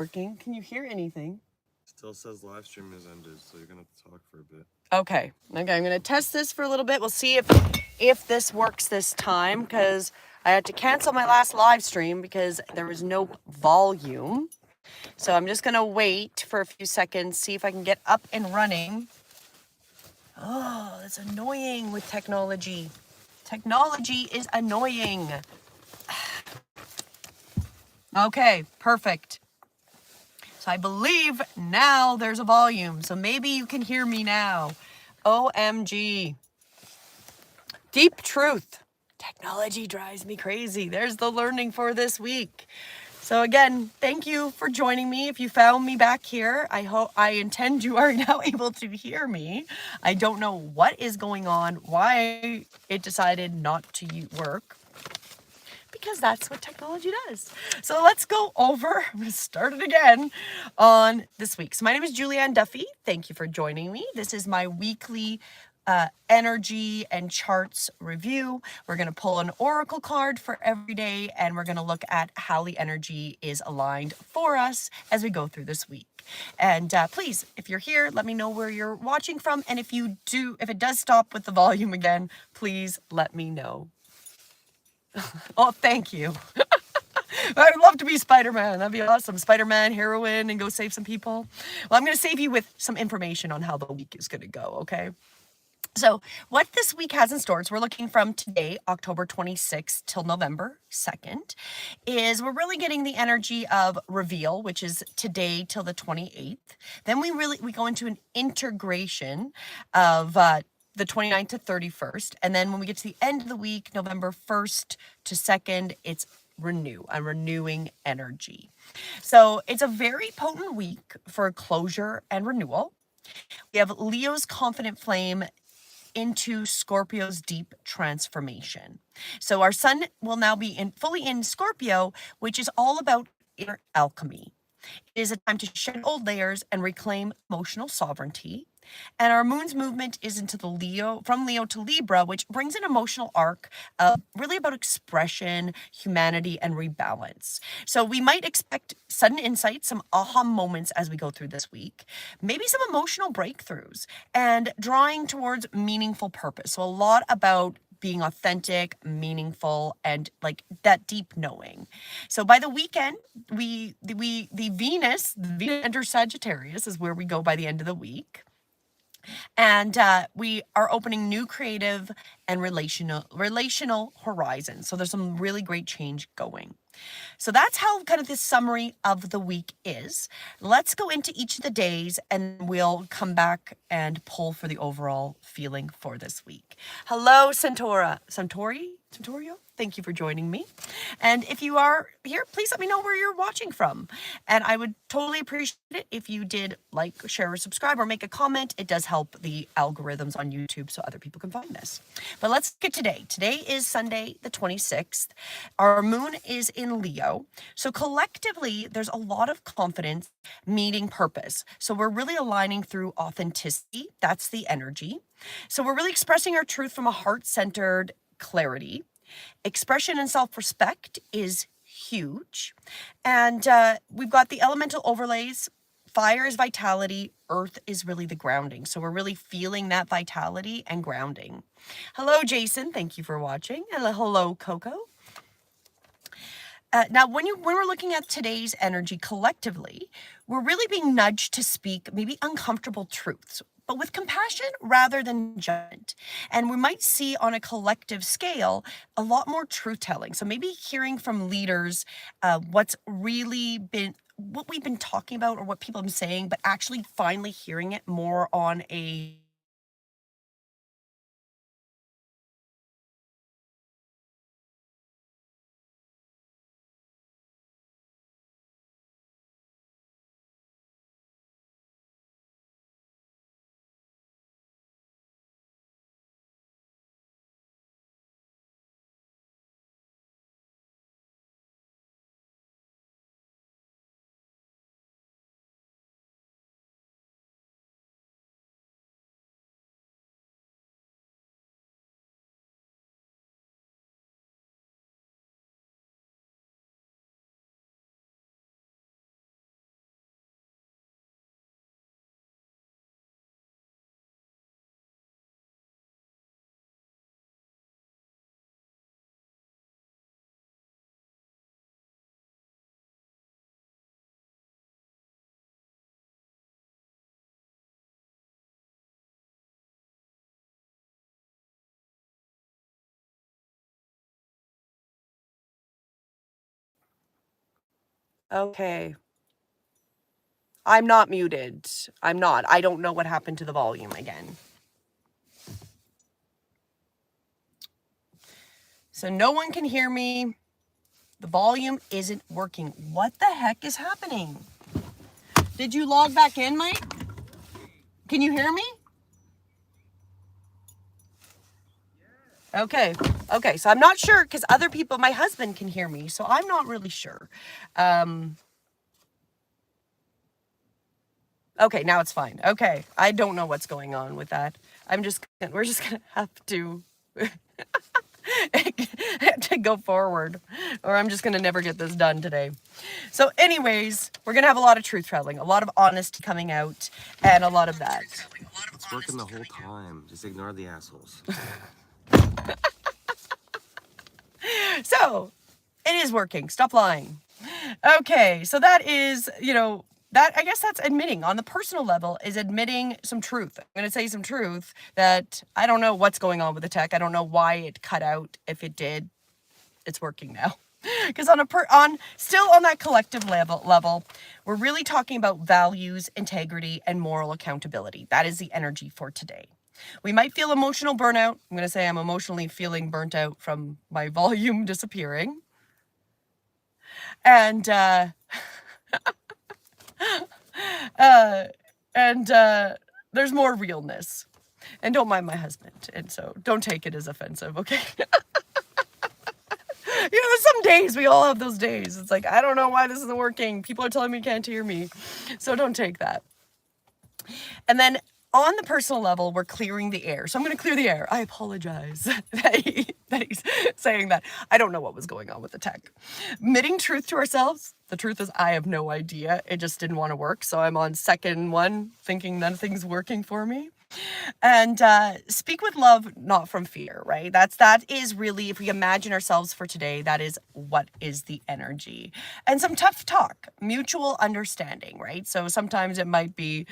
working. Can you hear anything? Still says live stream is ended, so you're gonna have to talk for a bit. Okay, I'm gonna test this for a little bit. We'll see if this works this time, because I had to cancel my last live stream because there was no volume. So I'm just gonna wait for a few seconds, see if I can get up and running. Oh, that's annoying with technology. Technology is annoying. Okay, perfect. So I believe now there's a volume, so maybe you can hear me now. OMG. Deep truth. Technology drives me crazy. There's the learning for this week. So again, thank you for joining me. If you found me back here, I intend you are now able to hear me. I don't know what is going on, why it decided not to work, because that's what technology does. So let's go over, I'm gonna start it again on this week. So my name is Julianne Duffy. Thank you for joining me. This is my weekly energy and charts review. We're going to pull an oracle card for every day, and we're going to look at how the energy is aligned for us as we go through this week. And please, if you're here, let me know where you're watching from. And if it does stop with the volume again, please let me know. Oh, thank you. I would love to be Spider-Man. That'd be awesome. Spider-Man, heroine, and go save some people. Well, I'm going to save you with some information on how the week is going to go, okay? So what this week has in store, we're looking from today, October 26th till November 2nd, is we're really getting the energy of reveal, which is today till the 28th. Then we go into an integration of the 29th to 31st. And then when we get to the end of the week, November 1st to 2nd, it's a renewing energy. So it's a very potent week for closure and renewal. We have Leo's confident flame into Scorpio's deep transformation. So our sun will now be fully in Scorpio, which is all about inner alchemy. It is a time to shed old layers and reclaim emotional sovereignty. And our moon's movement is into from Leo to Libra, which brings an emotional arc really about expression, humanity, and rebalance. So we might expect sudden insights, some aha moments as we go through this week, maybe some emotional breakthroughs, and drawing towards meaningful purpose. So a lot about being authentic, meaningful, and like that deep knowing. So by the weekend, the Venus enters Sagittarius is where we go by the end of the week. And we are opening new creative and relational horizons. So there's some really great change going. So that's how kind of this summary of the week is. Let's go into each of the days and we'll come back and pull for the overall feeling for this week. Hello, Centaurio? Thank you for joining me. And if you are here, please let me know where you're watching from. And I would totally appreciate it if you did like, share, or subscribe, or make a comment. It does help the algorithms on YouTube so other people can find us. But let's get today. Today is Sunday, the 26th. Our moon is in Leo. So collectively, there's a lot of confidence meeting purpose. So we're really aligning through authenticity. That's the energy. So we're really expressing our truth from a heart-centered clarity. Expression and self-respect is huge. And we've got the elemental overlays. Fire is vitality. Earth is really the grounding. So we're really feeling that vitality and grounding. Hello, Jason. Thank you for watching. Hello, Coco. Now, when we're looking at today's energy collectively, we're really being nudged to speak maybe uncomfortable truths, but with compassion rather than judgment. And we might see on a collective scale a lot more truth-telling. So maybe hearing from leaders what we've been talking about or what people have been saying, but actually finally hearing it more on a Okay. I'm not muted. I'm not. I don't know what happened to the volume again. So no one can hear me. The volume isn't working. What the heck is happening? Did you log back in, Mike? Can you hear me? Okay. Okay. So I'm not sure because other people, my husband can hear me. So I'm not really sure. Okay. Now it's fine. Okay. I don't know what's going on with that. We're just going to have to to go forward, or I'm just going to never get this done today. So anyways, we're going to have a lot of truth traveling, a lot of honesty coming out, and a lot of that. It's working the whole time. Just ignore the assholes. So it is working. Stop lying. Okay. So that is, that, I guess that's admitting on the personal level, is admitting some truth. I'm going to say some truth that I don't know what's going on with the tech. I don't know why it cut out. If it did, it's working now. Because still on that collective level, we're really talking about values, integrity, and moral accountability. That is the energy for today. We might feel emotional burnout. I'm going to say I'm emotionally feeling burnt out from my volume disappearing. And, there's more realness. And don't mind my husband. And so don't take it as offensive, okay? There's some days, we all have those days. It's like, I don't know why this isn't working. People are telling me you can't hear me. So don't take that. And then on the personal level, we're clearing the air. So I'm going to clear the air. I apologize that he's saying that. I don't know what was going on with the tech. Admitting truth to ourselves. The truth is I have no idea. It just didn't want to work. So I'm on second one, thinking nothing's working for me. And speak with love, not from fear, right? That is really, if we imagine ourselves for today, that is what is the energy. And some tough talk, mutual understanding, right? So sometimes it might be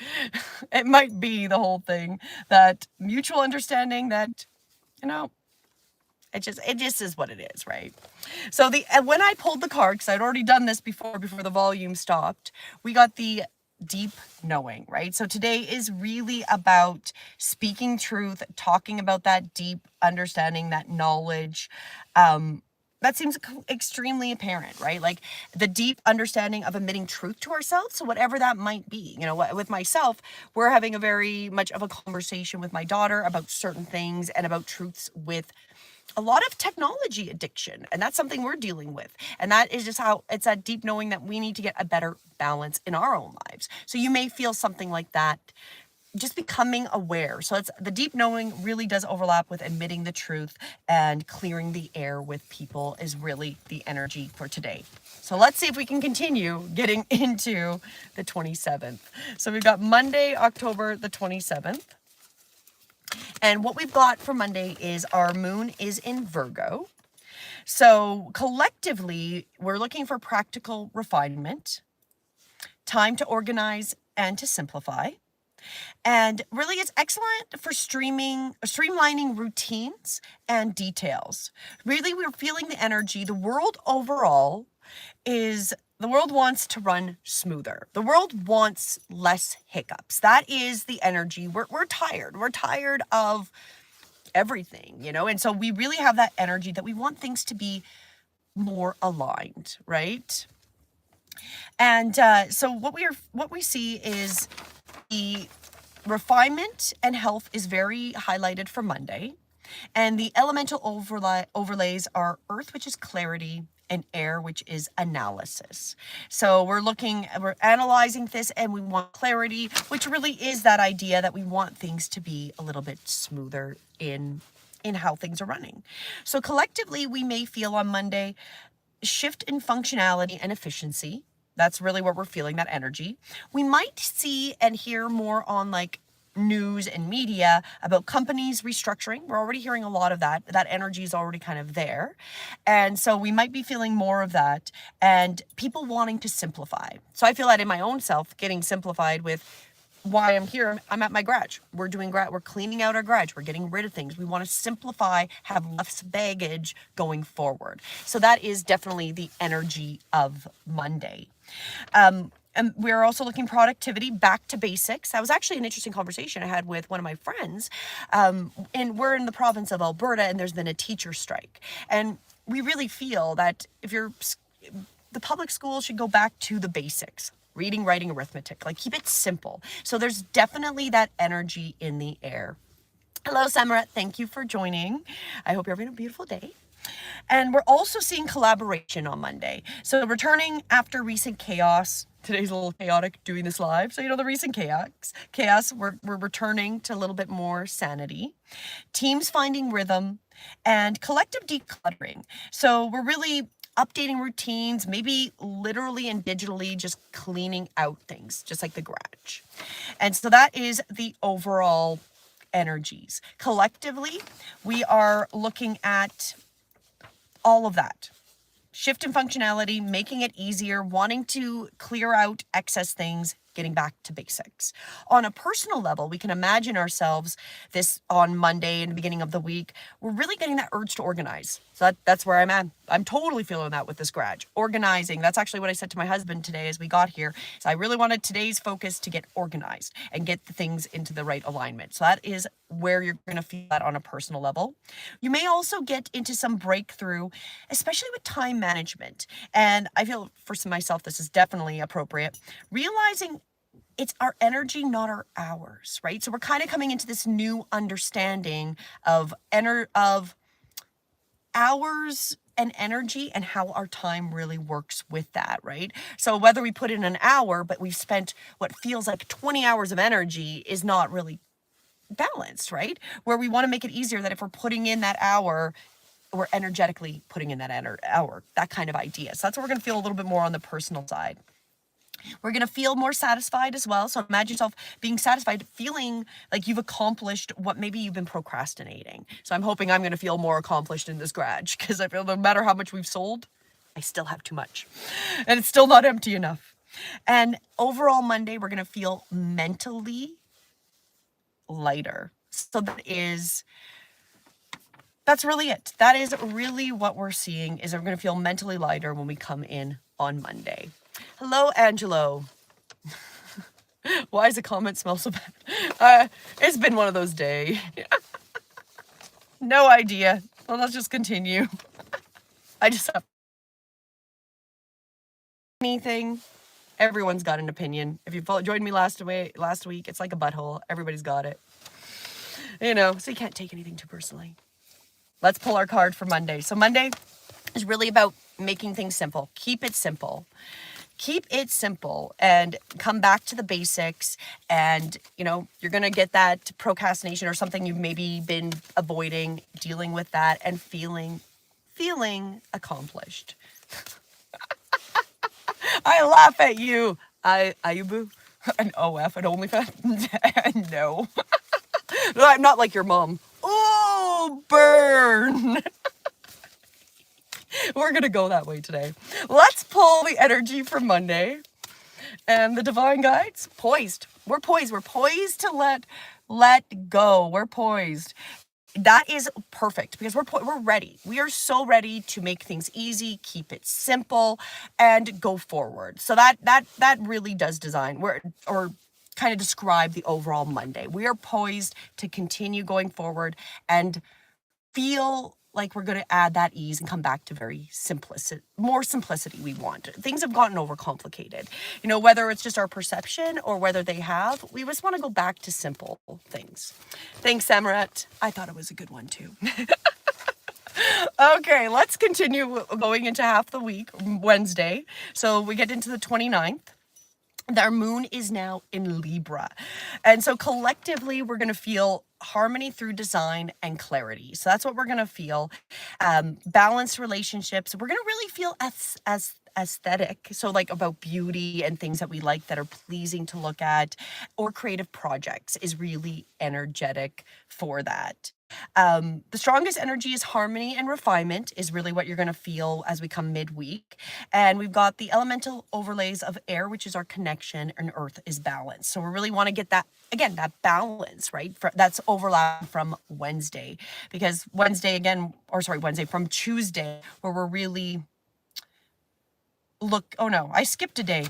the whole thing, that mutual understanding that, it just is what it is, right? So when I pulled the card, because I'd already done this before the volume stopped, we got the deep knowing, right? So today is really about speaking truth, talking about that deep understanding, that knowledge. That seems extremely apparent, right? Like the deep understanding of admitting truth to ourselves. So whatever that might be, with myself, we're having a very much of a conversation with my daughter about certain things and about truths with a lot of technology addiction. And that's something we're dealing with. And that is just how it's that deep knowing that we need to get a better balance in our own lives. So you may feel something like that, just becoming aware. So it's the deep knowing really does overlap with admitting the truth, and clearing the air with people is really the energy for today. So let's see if we can continue getting into the 27th. So we've got Monday, October the 27th. And what we've got for Monday is our moon is in Virgo. So collectively, we're looking for practical refinement, time to organize and to simplify. And really, it's excellent for streamlining routines and details. Really, we're feeling the energy. The world overall the world wants to run smoother. The world wants less hiccups. That is the energy. We're tired. We're tired of everything, and so we really have that energy that we want things to be more aligned, right? And so what we see is the refinement and health is very highlighted for Monday. And the elemental overlays are earth, which is clarity, and air, which is analysis. So we're analyzing this, and we want clarity, which really is that idea that we want things to be a little bit smoother in how things are running. So collectively, we may feel on Monday shift in functionality and efficiency. That's really what we're feeling, that energy. We might see and hear more on news and media about companies restructuring. We're already hearing a lot of that. That energy is already kind of there. And so we might be feeling more of that, and people wanting to simplify. So I feel that in my own self, getting simplified with why I'm here. I'm at my garage. We're cleaning out our garage. We're getting rid of things. We want to simplify, have less baggage going forward. So that is definitely the energy of Monday. And we're also looking productivity, back to basics. That was actually an interesting conversation I had with one of my friends. And we're in the province of Alberta, and there's been a teacher strike. And we really feel that the public schools should go back to the basics. Reading, writing, arithmetic. Like, keep it simple. So there's definitely that energy in the air. Hello, Samarat. Thank you for joining. I hope you're having a beautiful day. And we're also seeing collaboration on Monday. So returning after recent chaos. Today's a little chaotic doing this live. So, the recent chaos, we're returning to a little bit more sanity. Teams finding rhythm and collective decluttering. So we're really updating routines, maybe literally and digitally just cleaning out things, just like the garage. And so that is the overall energies. Collectively, we are looking at all of that. Shift in functionality, making it easier, wanting to clear out excess things, getting back to basics. On a personal level, we can imagine ourselves this on Monday in the beginning of the week. We're really getting that urge to organize. So that's where I'm at. I'm totally feeling that with this garage. Organizing. That's actually what I said to my husband today as we got here. So I really wanted today's focus to get organized and get the things into the right alignment. So that is where you're going to feel that on a personal level. You may also get into some breakthrough, especially with time management. And I feel for myself, this is definitely appropriate. Realizing it's our energy, not our hours, right? So we're kind of coming into this new understanding of hours and energy and how our time really works with that, right? So whether we put in an hour, but we've spent what feels like 20 hours of energy is not really balanced, right? Where we want to make it easier that if we're putting in that hour, we're energetically putting in that hour, that kind of idea. So that's what we're going to feel a little bit more on the personal side. We're going to feel more satisfied as well. So imagine yourself being satisfied, feeling like you've accomplished what maybe you've been procrastinating. So I'm hoping I'm going to feel more accomplished in this garage, because I feel no matter how much we've sold, I still have too much and it's still not empty enough. And overall Monday, we're going to feel mentally lighter. So that's really it. That is really what we're seeing, is we're going to feel mentally lighter when we come in on Monday. Hello, Angelo. Why does the comment smell so bad? It's been one of those days. No idea. Well, let's just continue. I just have anything. Everyone's got an opinion. If you joined me last week, it's like a butthole. Everybody's got it. So you can't take anything too personally. Let's pull our card for Monday. So Monday is really about making things simple. Keep it simple. Keep it simple and come back to the basics. And, you're going to get that procrastination or something you've maybe been avoiding, dealing with that and feeling accomplished. I laugh at you. Ayubu, an OF, an OnlyFans. No. I'm not like your mom. Oh, burn. We're going to go that way today. Let's pull the energy for Monday. And the divine guides, poised. We're poised. We're poised to let go. We're poised. That is perfect, because we're ready. We are so ready to make things easy, keep it simple, and go forward. So that really does kind of describe the overall Monday. We are poised to continue going forward and feel like we're going to add that ease and come back to more simplicity we want. Things have gotten overcomplicated. Whether it's just our perception or whether they have, we just want to go back to simple things. Thanks, Samarat. I thought it was a good one too. Okay, let's continue going into half the week, Wednesday. So we get into the 29th. Our moon is now in Libra. And so collectively, we're going to feel harmony through design and clarity. So that's what we're going to feel. Balanced relationships. We're going to really feel as aesthetic. So like about beauty and things that we like that are pleasing to look at, or creative projects is really energetic for that. The strongest energy is harmony and refinement is really what you're going to feel as we come midweek. And we've got the elemental overlays of air, which is our connection, and earth is balance. So we really want to get that, again, that balance, right? That's overlap from Wednesday, because Wednesday from Tuesday, where we're really look, oh no, I skipped a day.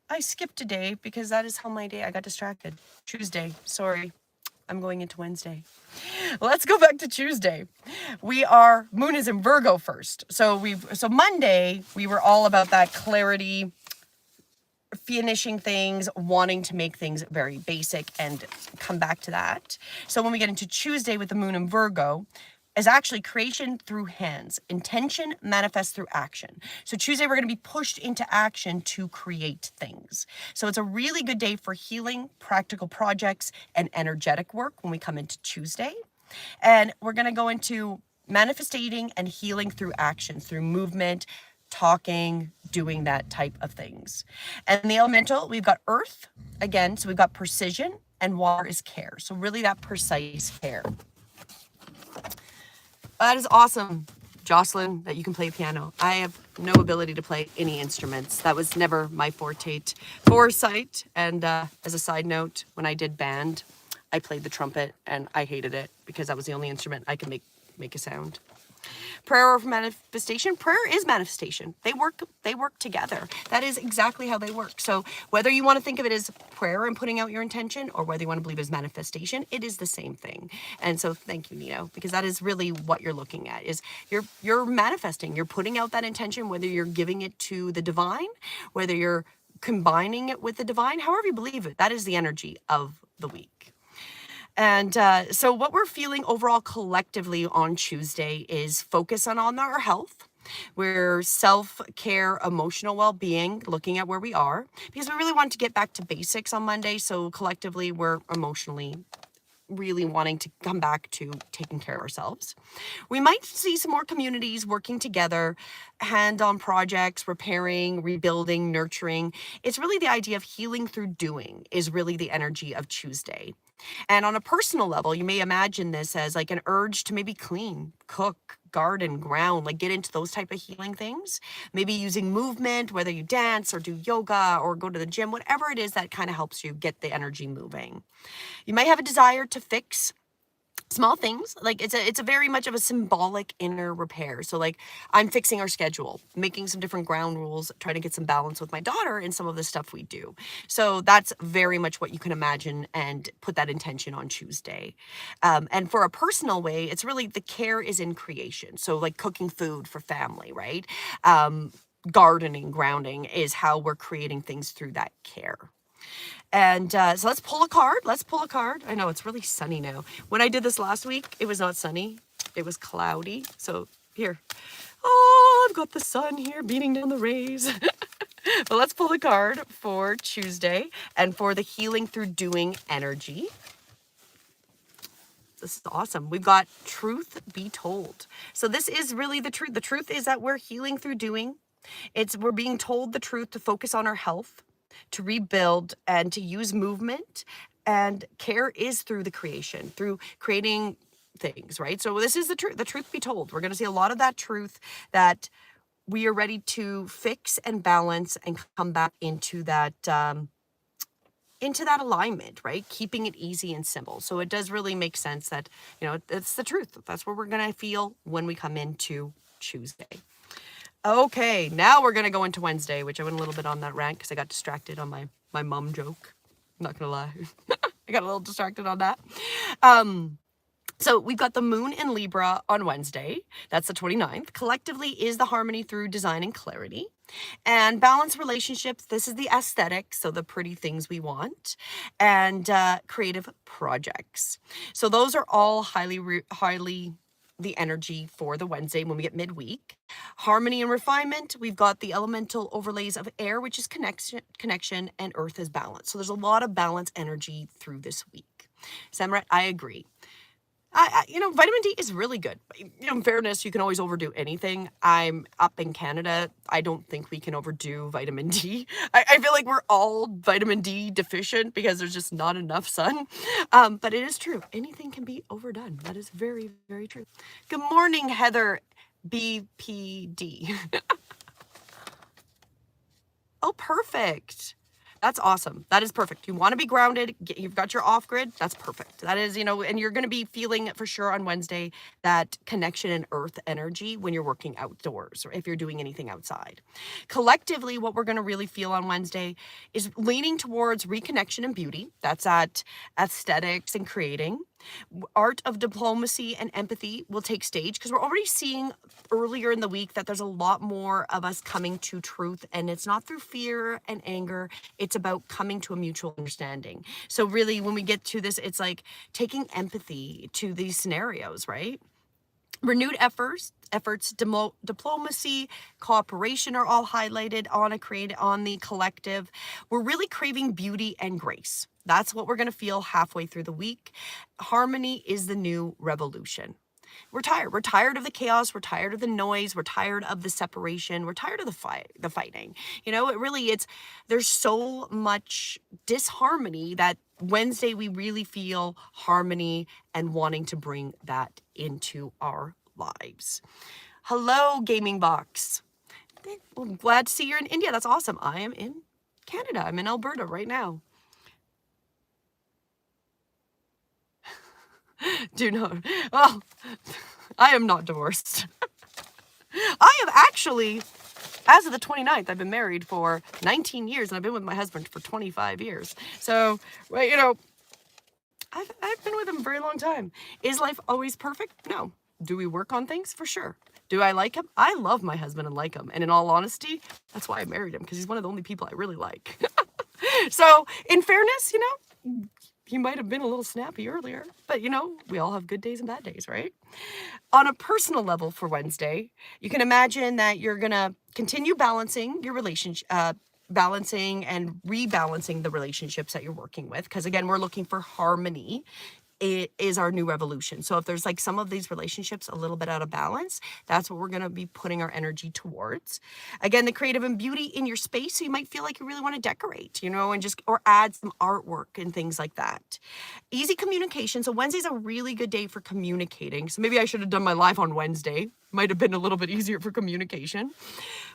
I skipped a day because that is how my day, I got distracted. Tuesday, sorry. I'm going into Wednesday. Let's go back to Tuesday. Moon is in Virgo first. So Monday, we were all about that clarity, finishing things, wanting to make things very basic and come back to that. So when we get into Tuesday with the moon in Virgo, is actually creation through hands. Intention manifests through action. So Tuesday, we're going to be pushed into action to create things. So it's a really good day for healing, practical projects, and energetic work when we come into Tuesday. And we're going to go into manifesting and healing through action, through movement, talking, doing that type of things. And the elemental, we've got earth again. So we've got precision, and water is care. So really that precise care. That is awesome, Jocelyn, that you can play piano. I have no ability to play any instruments. That was never my foresight. And as a side note, when I did band, I played the trumpet and I hated it because that was the only instrument I could make a sound. Prayer or manifestation. Prayer is manifestation. They work together. That is exactly how they work. So whether you want to think of it as prayer and putting out your intention, or whether you want to believe it as manifestation, it is the same thing. And so thank you, Nino, because that is really what you're looking at, is you're manifesting. You're putting out that intention, whether you're giving it to the divine, whether you're combining it with the divine, however you believe it. That is the energy of the week. And so what we're feeling overall collectively on Tuesday is focus on our health. We're self-care, emotional well-being, looking at where we are, because we really want to get back to basics on Monday. So collectively, we're emotionally really wanting to come back to taking care of ourselves. We might see some more communities working together, hand on projects, repairing, rebuilding, nurturing. It's really the idea of healing through doing is really the energy of Tuesday. And on a personal level, you may imagine this as like an urge to maybe clean, cook, garden, ground, like get into those type of healing things. Maybe using movement, whether you dance or do yoga or go to the gym, whatever it is that kind of helps you get the energy moving. You might have a desire to fix small things. Like it's a very much of a symbolic inner repair. So like I'm fixing our schedule, making some different ground rules, trying to get some balance with my daughter and some of the stuff we do. So that's very much what you can imagine and put that intention on Tuesday. And for a personal way, it's really the care is in creation. So like cooking food for family, right? Gardening, grounding is how we're creating things through that care. And so let's pull a card. I know it's really sunny now. When I did this last week, it was not sunny. It was cloudy. So here. Oh, I've got the sun here beating down the rays. But let's pull the card for Tuesday and for the healing through doing energy. This is awesome. We've got truth be told. So this is really the truth. The truth is that we're healing through doing. We're being told the truth to focus on our health, to rebuild, and to use movement. And care is through the creation, through creating things, right? So this is the truth be told. We're going to see a lot of that truth that we are ready to fix and balance and come back into that alignment, right? Keeping it easy and simple. So it does really make sense that, it's the truth. That's what we're going to feel when we come into Tuesday. Okay, now we're going to go into Wednesday, which I went a little bit on that rant because I got distracted on my mom joke. I'm not going to lie. I got a little distracted on that. So we've got the moon in Libra on Wednesday. That's the 29th. Collectively is the harmony through design and clarity. And balanced relationships, this is the aesthetic, so the pretty things we want. And creative projects. So those are all highly the energy for the Wednesday when we get midweek. Harmony and refinement, we've got the elemental overlays of air, which is connection, and earth is balance. So there's a lot of balance energy through this week. Samrat, I agree. Vitamin D is really good. In fairness, you can always overdo anything. I'm up in Canada. I don't think we can overdo vitamin D. I feel like we're all vitamin D deficient because there's just not enough sun. But it is true. Anything can be overdone. That is very, very true. Good morning, Heather BPD. Oh, perfect. That's awesome. That is perfect. You want to be grounded. You've got your off grid. That's perfect. That is, and you're going to be feeling for sure on Wednesday that connection and earth energy when you're working outdoors or if you're doing anything outside. Collectively, what we're going to really feel on Wednesday is leaning towards reconnection and beauty. That's at aesthetics and creating. Art of diplomacy and empathy will take stage because we're already seeing earlier in the week that there's a lot more of us coming to truth, and it's not through fear and anger. It's about coming to a mutual understanding. So really, when we get to this, it's like taking empathy to these scenarios, right? Renewed efforts, diplomacy, cooperation are all highlighted on the collective. We're really craving beauty and grace. That's what we're going to feel halfway through the week. Harmony is the new revolution. We're tired. We're tired of the chaos. We're tired of the noise. We're tired of the separation. We're tired of the fighting. There's so much disharmony that Wednesday we really feel harmony and wanting to bring that into our lives. Hello, Gaming Box. Well, glad to see you're in India. That's awesome. I am in Canada. I'm in Alberta right now. Do not. Well, I am not divorced. I am actually, as of the 29th, I've been married for 19 years and I've been with my husband for 25 years. So, well, I've been with him a very long time. Is life always perfect? No. Do we work on things? For sure. Do I like him? I love my husband and like him. And in all honesty, that's why I married him, because he's one of the only people I really like. So, in fairness, he might have been a little snappy earlier, but we all have good days and bad days, right? On a personal level for Wednesday, you can imagine that you're going to continue balancing your relationship, balancing and rebalancing the relationships that you're working with. Because again, we're looking for harmony. It is our new revolution. So if there's like some of these relationships a little bit out of balance, that's what we're going to be putting our energy towards. Again, the creative and beauty in your space. So you might feel like you really want to decorate, or add some artwork and things like that. Easy communication. So Wednesday's a really good day for communicating. So maybe I should have done my live on Wednesday. Might have been a little bit easier for communication.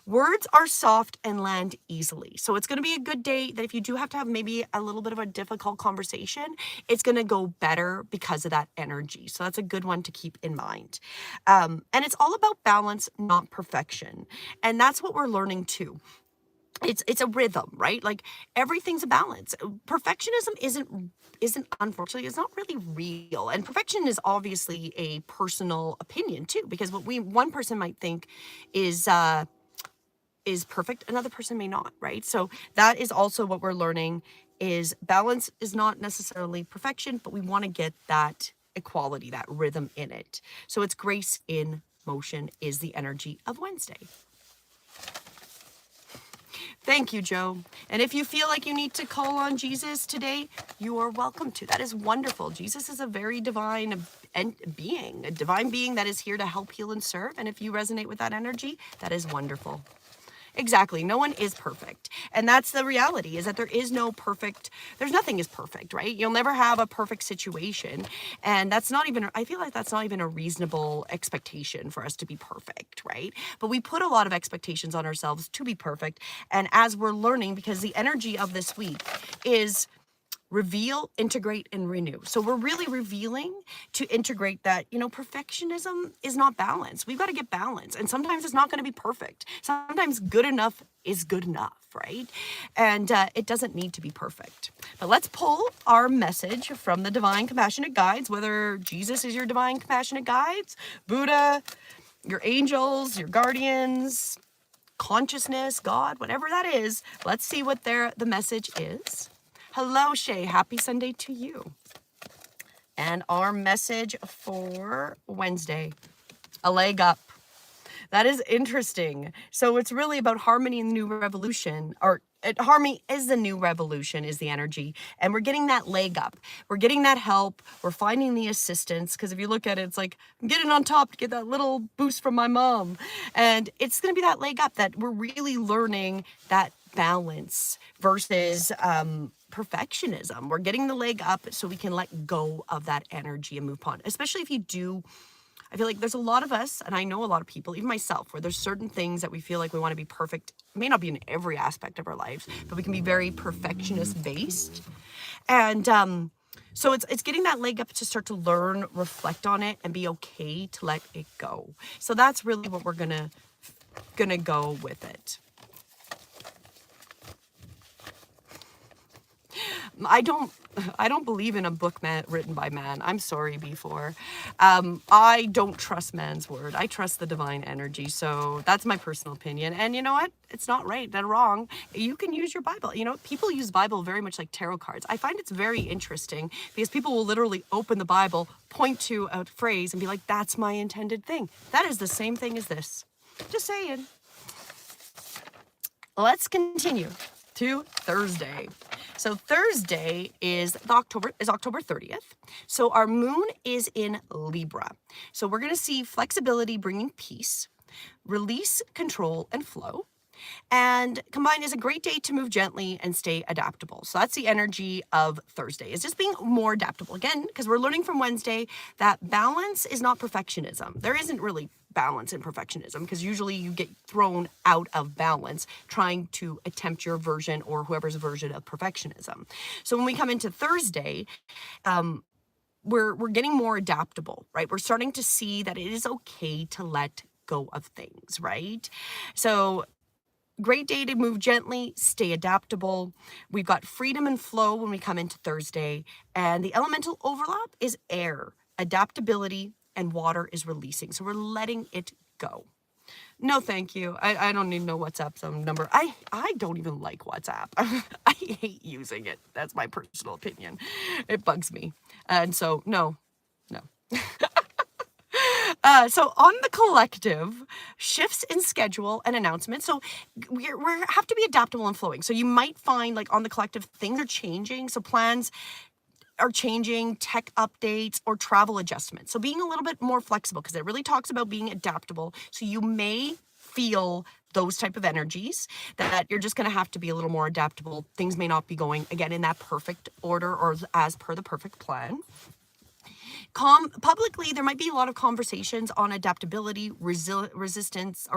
Words are soft and land easily. So it's going to be a good day that if you do have to have maybe a little bit of a difficult conversation, it's going to go better because of that energy. So that's a good one to keep in mind. And it's all about balance, not perfection. And that's what we're learning too. It's a rhythm, right? Like everything's a balance. Perfectionism isn't unfortunately, it's not really real. And perfection is obviously a personal opinion too, because what one person might think is perfect, another person may not, right? So that is also what we're learning, is balance is not necessarily perfection, but we want to get that equality, that rhythm in it. So it's grace in motion is the energy of Wednesday. Thank you, Joe. And if you feel like you need to call on Jesus today, you are welcome to. That is wonderful. Jesus is a very divine being, a divine being that is here to help, heal, and serve. And if you resonate with that energy, that is wonderful. Exactly. No one is perfect. And that's the reality, is that there's nothing is perfect, right? You'll never have a perfect situation. And I feel like that's not even a reasonable expectation for us to be perfect, right? But we put a lot of expectations on ourselves to be perfect. And as we're learning, because the energy of this week is reveal, integrate, and renew. So we're really revealing to integrate that, perfectionism is not balance. We've got to get balance. And sometimes it's not going to be perfect. Sometimes good enough is good enough, right? And it doesn't need to be perfect. But let's pull our message from the Divine Compassionate Guides, whether Jesus is your Divine Compassionate Guides, Buddha, your angels, your guardians, consciousness, God, whatever that is. Let's see what the message is. Hello, Shay. Happy Sunday to you. And our message for Wednesday, a leg up. That is interesting. So it's really about harmony and the new revolution, harmony is the new revolution is the energy. And we're getting that leg up. We're getting that help. We're finding the assistance. Because if you look at it, it's like, I'm getting on top to get that little boost from my mom. And it's going to be that leg up that we're really learning that balance versus perfectionism. We're getting the leg up so we can let go of that energy and move on. Especially if you do I feel like there's a lot of us, and I know a lot of people, even myself, where there's certain things that we feel like we want to be perfect. It may not be in every aspect of our lives, but we can be very perfectionist based. And so it's getting that leg up to start to learn, reflect on it, and be okay to let it go. So that's really what we're gonna go with it. I don't believe in a book written by man. I'm sorry, before. I don't trust man's word. I trust the divine energy. So that's my personal opinion. And you know what? It's not right. They're wrong. You can use your Bible. You know, people use Bible very much like tarot cards. I find it's very interesting because people will literally open the Bible, point to a phrase, and be like, "That's my intended thing." That is the same thing as this. Just saying. Let's continue to Thursday. So Thursday is October 30th. So our moon is in Libra. So we're going to see flexibility bringing peace, release, control, and flow. And combined is a great day to move gently and stay adaptable. So that's the energy of Thursday, is just being more adaptable. Again, because we're learning from Wednesday that balance is not perfectionism. There isn't really balance in perfectionism, because usually you get thrown out of balance trying to attempt your version or whoever's version of perfectionism. So when we come into Thursday, we're getting more adaptable, right? We're starting to see that it is okay to let go of things, right? So great day to move gently, stay adaptable. We've got freedom and flow when we come into Thursday, and the elemental overlap is air, adaptability, and water is releasing. So we're letting it go. No, thank you. I don't even know WhatsApp's number. I don't even like WhatsApp. I hate using it. That's my personal opinion. It bugs me. And so, no. So on the collective, shifts in schedule and announcements. So we have to be adaptable and flowing. So you might find, like, on the collective, things are changing. So plans are changing, tech updates, or travel adjustments. So being a little bit more flexible, because it really talks about being adaptable. So you may feel those type of energies that you're just going to have to be a little more adaptable. Things may not be going, again, in that perfect order or as per the perfect plan. Publicly, there might be a lot of conversations on adaptability, resilience,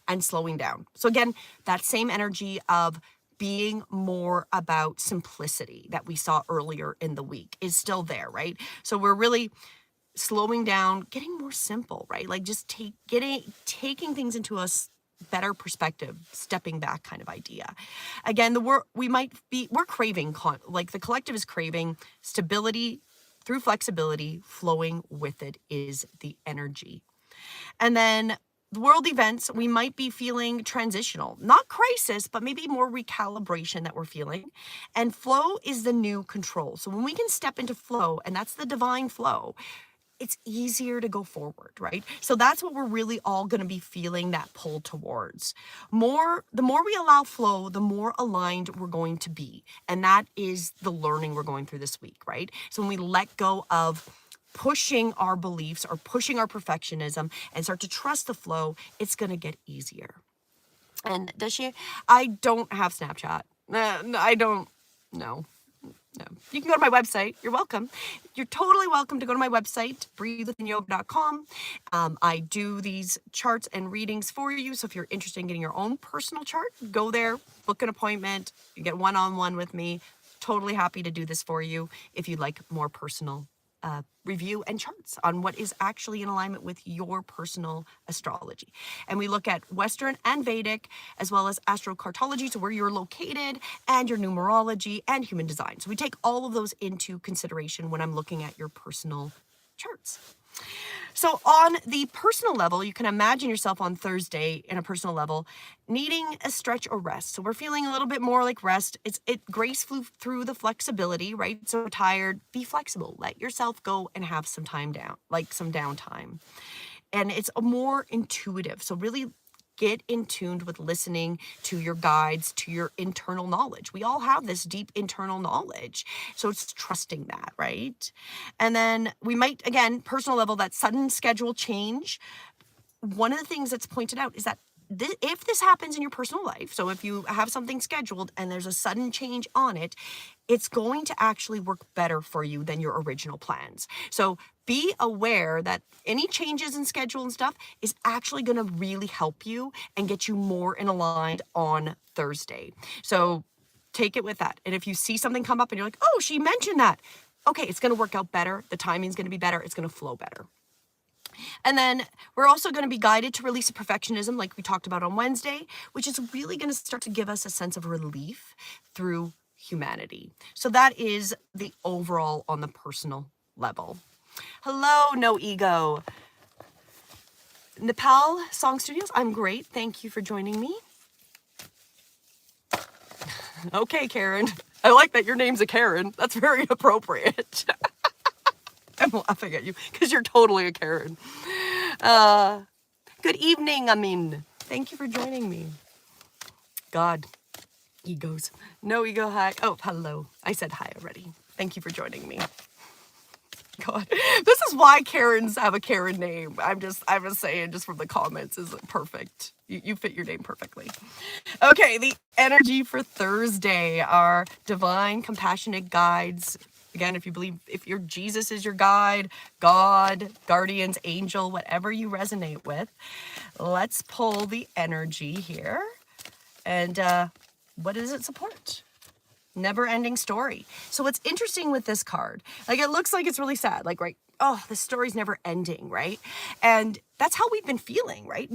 and slowing down. So again, that same energy of being more about simplicity that we saw earlier in the week is still there, right? So we're really slowing down, getting more simple, right? Like just taking things into a better perspective, stepping back kind of idea. Again, we're craving, like the collective is craving stability through flexibility. Flowing with it is the energy. And then the world events, we might be feeling transitional, not crisis, but maybe more recalibration that we're feeling. And flow is the new control. So when we can step into flow, and that's the divine flow, it's easier to go forward, right? So that's what we're really all going to be feeling that pull towards. The more we allow flow, the more aligned we're going to be. And that is the learning we're going through this week, right? So when we let go of pushing our beliefs or pushing our perfectionism and start to trust the flow, it's going to get easier. And I don't have Snapchat. I don't, no. You can go to my website. You're welcome. You're totally welcome to go to my website, breathewithinyoga.com. I do these charts and readings for you. So if you're interested in getting your own personal chart, go there, book an appointment, you get one-on-one with me. Totally happy to do this for you if you'd like more personal review and charts on what is actually in alignment with your personal astrology. And we look at Western and Vedic, as well as astrocartology, so where you're located, and your numerology and human design. So we take all of those into consideration when I'm looking at your personal charts. So on the personal level, you can imagine yourself on Thursday in a personal level needing a stretch or rest. So we're feeling a little bit more like rest. It gracefully through the flexibility, right? So tired, be flexible. Let yourself go and have some time down, like some downtime. And it's more intuitive. So really get in tuned with listening to your guides, to your internal knowledge. We all have this deep internal knowledge. So it's trusting that, right? And then we might, again, personal level, that sudden schedule change. One of the things that's pointed out is that if this happens in your personal life, so if you have something scheduled and there's a sudden change on it, it's going to actually work better for you than your original plans. So be aware that any changes in schedule and stuff is actually going to really help you and get you more in aligned on Thursday. So take it with that. And if you see something come up and you're like, oh, she mentioned that. Okay, it's going to work out better. The timing's going to be better. It's going to flow better. And then we're also going to be guided to release perfectionism like we talked about on Wednesday, which is really going to start to give us a sense of relief through humanity. So that is the overall on the personal level. Hello, No Ego. Nepal Song Studios, I'm great. Thank you for joining me. Okay, Karen. I like that your name's a Karen. That's very appropriate. I'm laughing at you because you're totally a Karen. Good evening, Amin. Thank you for joining me. God, egos. No ego, hi. Oh, hello. I said hi already. Thank you for joining me. God, this is why Karens have a Karen name. I was saying just from the comments is perfect. You fit your name perfectly. Okay, the energy for Thursday are divine, compassionate guides. Again, if you believe, if your Jesus is your guide, God, guardians, angel, whatever you resonate with, let's pull the energy here. And what does it support? Never-ending story. So what's interesting with this card, like it looks like it's really sad, like, right, oh, the story's never ending, right? And that's how we've been feeling, right?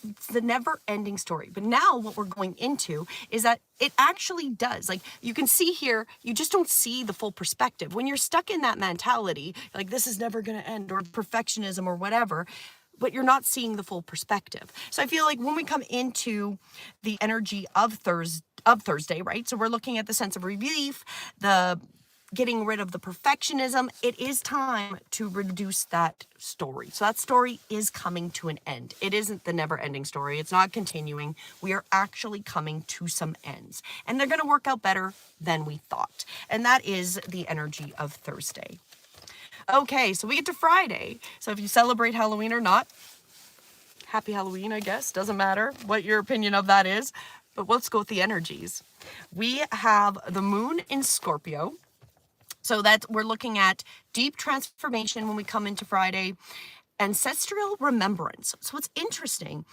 It's the never-ending story. But now what we're going into is that it actually does. Like you can see here, you just don't see the full perspective. When you're stuck in that mentality, like this is never going to end, or perfectionism or whatever, but you're not seeing the full perspective. So I feel like when we come into the energy of Thursday, right? So we're looking at the sense of relief, the getting rid of the perfectionism. It is time to reduce that story. So that story is coming to an end. It isn't the never-ending story. It's not continuing. We are actually coming to some ends. And they're going to work out better than we thought. And that is the energy of Thursday. Okay, so we get to Friday. So if you celebrate Halloween or not, happy Halloween, I guess. Doesn't matter what your opinion of that is. But let's go with the energies. We have the moon in Scorpio. So we're looking at deep transformation when we come into Friday. Ancestral remembrance. So what's interesting,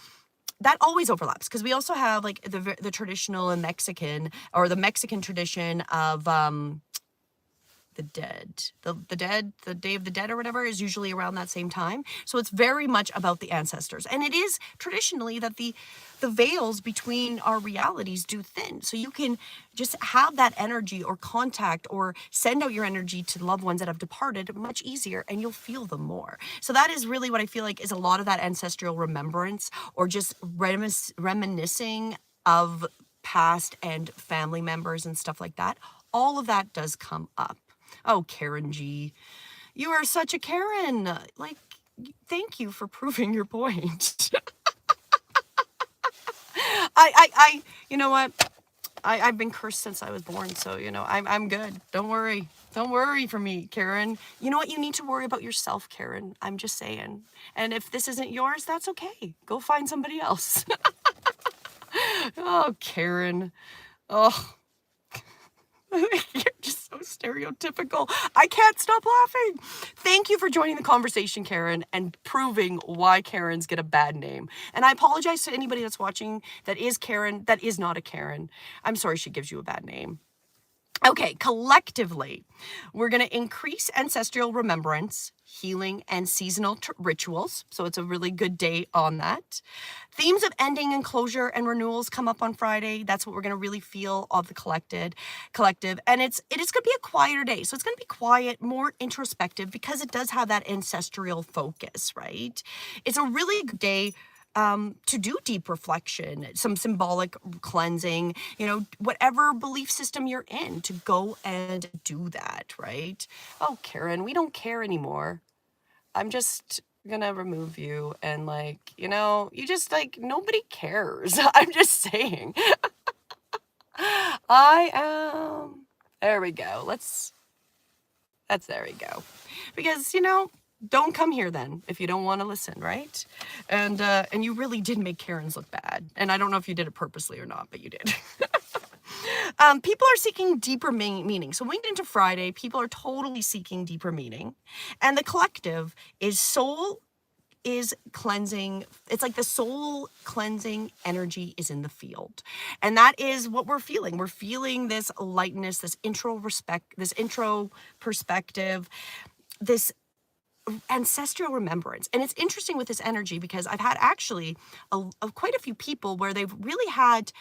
that always overlaps because we also have like the traditional and Mexican, or the Mexican tradition of the dead. The Day of the Dead or whatever is usually around that same time. So it's very much about the ancestors. And it is traditionally that the veils between our realities do thin. So you can just have that energy or contact or send out your energy to loved ones that have departed much easier, and you'll feel them more. So that is really what I feel like is a lot of that ancestral remembrance, or just reminiscing of past and family members and stuff like that. All of that does come up. Oh, Karen G. You are such a Karen. Like, thank you for proving your point. You know what? I've been cursed since I was born, so, you know, I'm good. Don't worry. Don't worry for me, Karen. You know what? You need to worry about yourself, Karen. I'm just saying. And if this isn't yours, that's okay. Go find somebody else. Oh, Karen. Oh. You're just so stereotypical. I can't stop laughing. Thank you for joining the conversation, Karen, and proving why Karens get a bad name. And I apologize to anybody that's watching that is Karen, that is not a Karen. I'm sorry she gives you a bad name. Okay, collectively, we're going to increase ancestral remembrance, healing, and seasonal rituals. So it's a really good day on that. Themes of ending and closure and renewals come up on Friday. That's what we're going to really feel of the collective. And it is going to be a quieter day. So it's going to be quiet, more introspective, because it does have that ancestral focus, right? It's a really good day to do deep reflection, some symbolic cleansing, you know, whatever belief system you're in, to go and do that, right? Oh, Karen, we don't care anymore. I'm just gonna remove you, and like, you know, you just like, nobody cares. I'm just saying. I am. There we go. There we go. Because, you know, don't come here then if you don't want to listen, right? And you really did make Karens look bad. And I don't know if you did it purposely or not, but you did. People are seeking deeper meaning. So when we get into Friday, people are totally seeking deeper meaning. And the collective is soul is cleansing. It's like the soul cleansing energy is in the field. And that is what we're feeling. We're feeling this lightness, this intro perspective, this ancestral remembrance. And it's interesting with this energy because I've had actually quite a few people where they've really had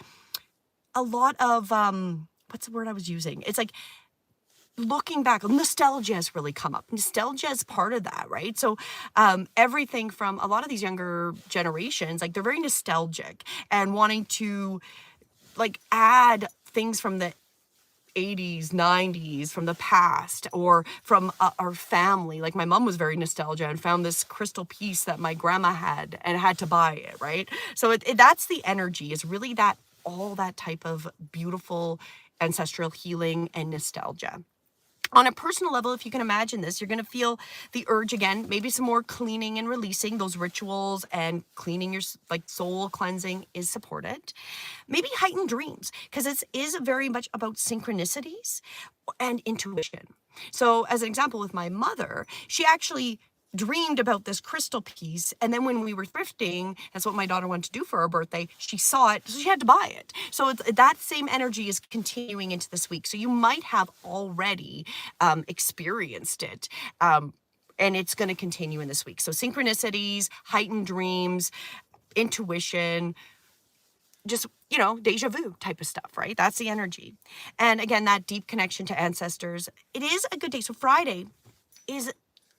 a lot of, what's the word I was using? It's like, looking back, nostalgia has really come up. Nostalgia is part of that, right? So everything from a lot of these younger generations, like they're very nostalgic and wanting to like add things from the 80s, 90s, from the past, or from our family. Like my mom was very nostalgic and found this crystal piece that my grandma had and had to buy it, right? So that's the energy, is really that, all that type of beautiful ancestral healing and nostalgia. On a personal level, if you can imagine this, you're going to feel the urge again, maybe some more cleaning and releasing. Those rituals and cleaning your like soul cleansing is supported. Maybe heightened dreams, because it is very much about synchronicities and intuition. So as an example with my mother, she actually dreamed about this crystal piece, and then when we were thrifting, that's what my daughter wanted to do for her birthday, she saw it, so she had to buy it. So that same energy is continuing into this week. So you might have already experienced it, and it's going to continue in this week. So synchronicities, heightened dreams, intuition, just, you know, deja vu type of stuff, right? That's the energy. And again, that deep connection to ancestors. It is a good day. So Friday is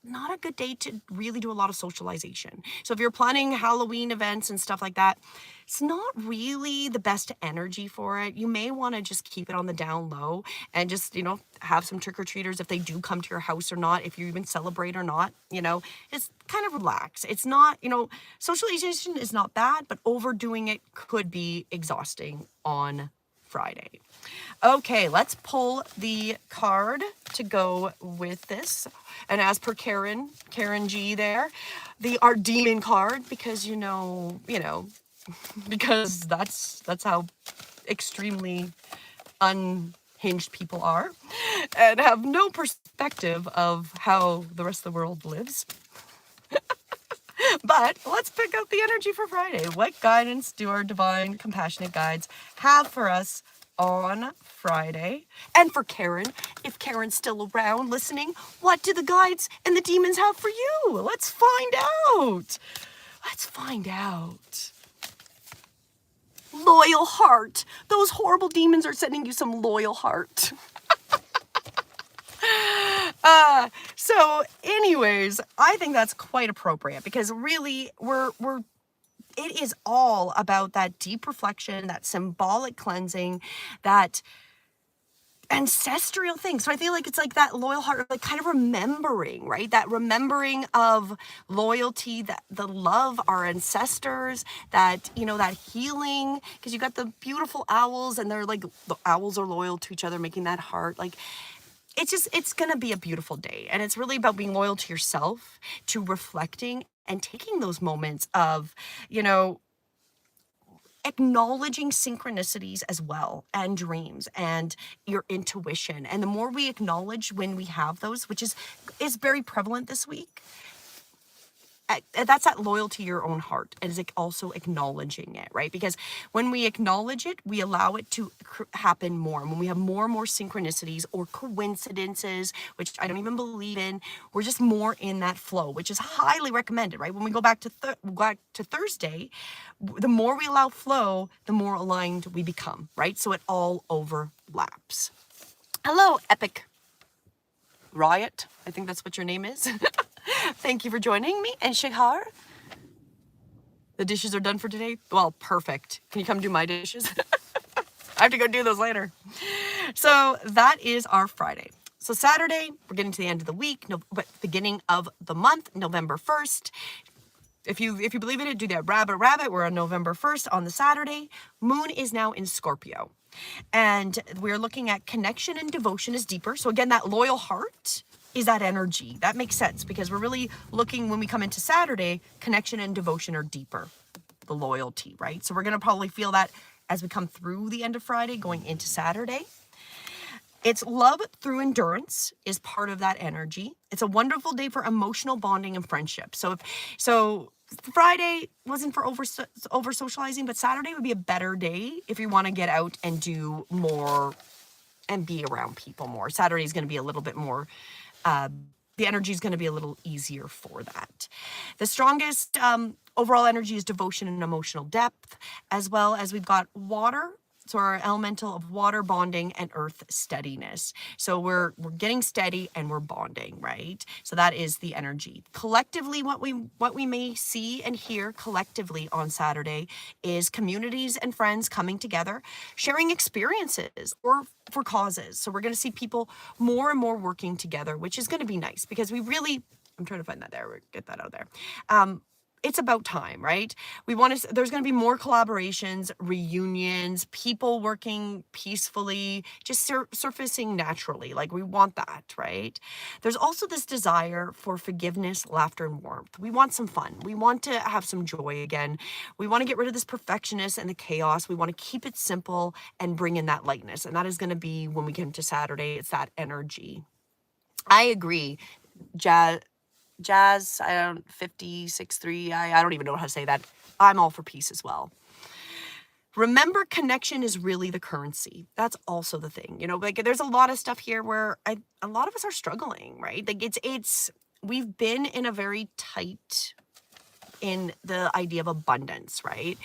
not a good day to really do a lot of socialization. So if you're planning Halloween events and stuff like that, it's not really the best energy for it. You may want to just keep it on the down low and just, you know, have some trick-or-treaters if they do come to your house or not, if you even celebrate or not, you know, just kind of relax. It's not, you know, socialization is not bad, but overdoing it could be exhausting on Friday. Okay, let's pull the card to go with this. And as per Karen G there, our demon card, because you know, because that's how extremely unhinged people are and have no perspective of how the rest of the world lives. But let's pick out the energy for Friday. What guidance do our divine, compassionate guides have for us on Friday? And for Karen, if Karen's still around listening, what do the guides and the demons have for you? Let's find out. Let's find out. Loyal heart. Those horrible demons are sending you some loyal heart. So anyways, I think that's quite appropriate because really it is all about that deep reflection, that symbolic cleansing, that ancestral thing. So I feel like it's like that loyal heart, like kind of remembering, right? That remembering of loyalty, that the love, our ancestors, that, you know, that healing, because you got the beautiful owls and they're like, the owls are loyal to each other, making that heart. Like, it's going to be a beautiful day. And it's really about being loyal to yourself, to reflecting and taking those moments of, you know, acknowledging synchronicities as well, and dreams and your intuition. And the more we acknowledge when we have those, which is very prevalent this week, that's that loyalty to your own heart, and is also acknowledging it, right? Because when we acknowledge it, we allow it to happen more. And when we have more and more synchronicities or coincidences, which I don't even believe in, we're just more in that flow, which is highly recommended, right? When we go back to Thursday, the more we allow flow, the more aligned we become, right? So it all overlaps. Hello, Epic Riot. I think that's what your name is. Thank you for joining me. And Shihar, the dishes are done for today? Well, perfect. Can you come do my dishes? I have to go do those later. So that is our Friday. So Saturday, we're getting to the end of the week, beginning of the month, November 1st. If you believe in it, do that rabbit. We're on November 1st on the Saturday. Moon is now in Scorpio. And we're looking at connection and devotion is deeper. So again, that loyal heart is that energy. That makes sense because we're really looking, when we come into Saturday, connection and devotion are deeper. The loyalty, right? So we're going to probably feel that as we come through the end of Friday, going into Saturday. It's love through endurance is part of that energy. It's a wonderful day for emotional bonding and friendship. So Friday wasn't for over socializing, but Saturday would be a better day if you want to get out and do more and be around people more. Saturday is going to be a little bit more, the energy is going to be a little easier for that. The strongest overall energy is devotion and emotional depth, as well as we've got water. So our elemental of water, bonding, and earth steadiness. So we're getting steady and we're bonding, right? So that is the energy. Collectively, what we may see and hear collectively on Saturday is communities and friends coming together, sharing experiences or for causes. So we're going to see people more and more working together, which is going to be nice because we really, I'm trying to find that there, get that out there. It's about time, right? We want to, there's going to be more collaborations, reunions, people working peacefully, just surfacing naturally. Like we want that, right? There's also this desire for forgiveness, laughter, and warmth. We want some fun. We want to have some joy again. We want to get rid of this perfectionist and the chaos. We want to keep it simple and bring in that lightness. And that is going to be when we get into Saturday. It's that energy. I agree. Jazz, I don't, 56.3, I don't even know how to say that. I'm all for peace as well. Remember, connection is really the currency. That's also the thing. You know, like there's a lot of stuff here where a lot of us are struggling, right? Like we've been in a very tight in the idea of abundance, right?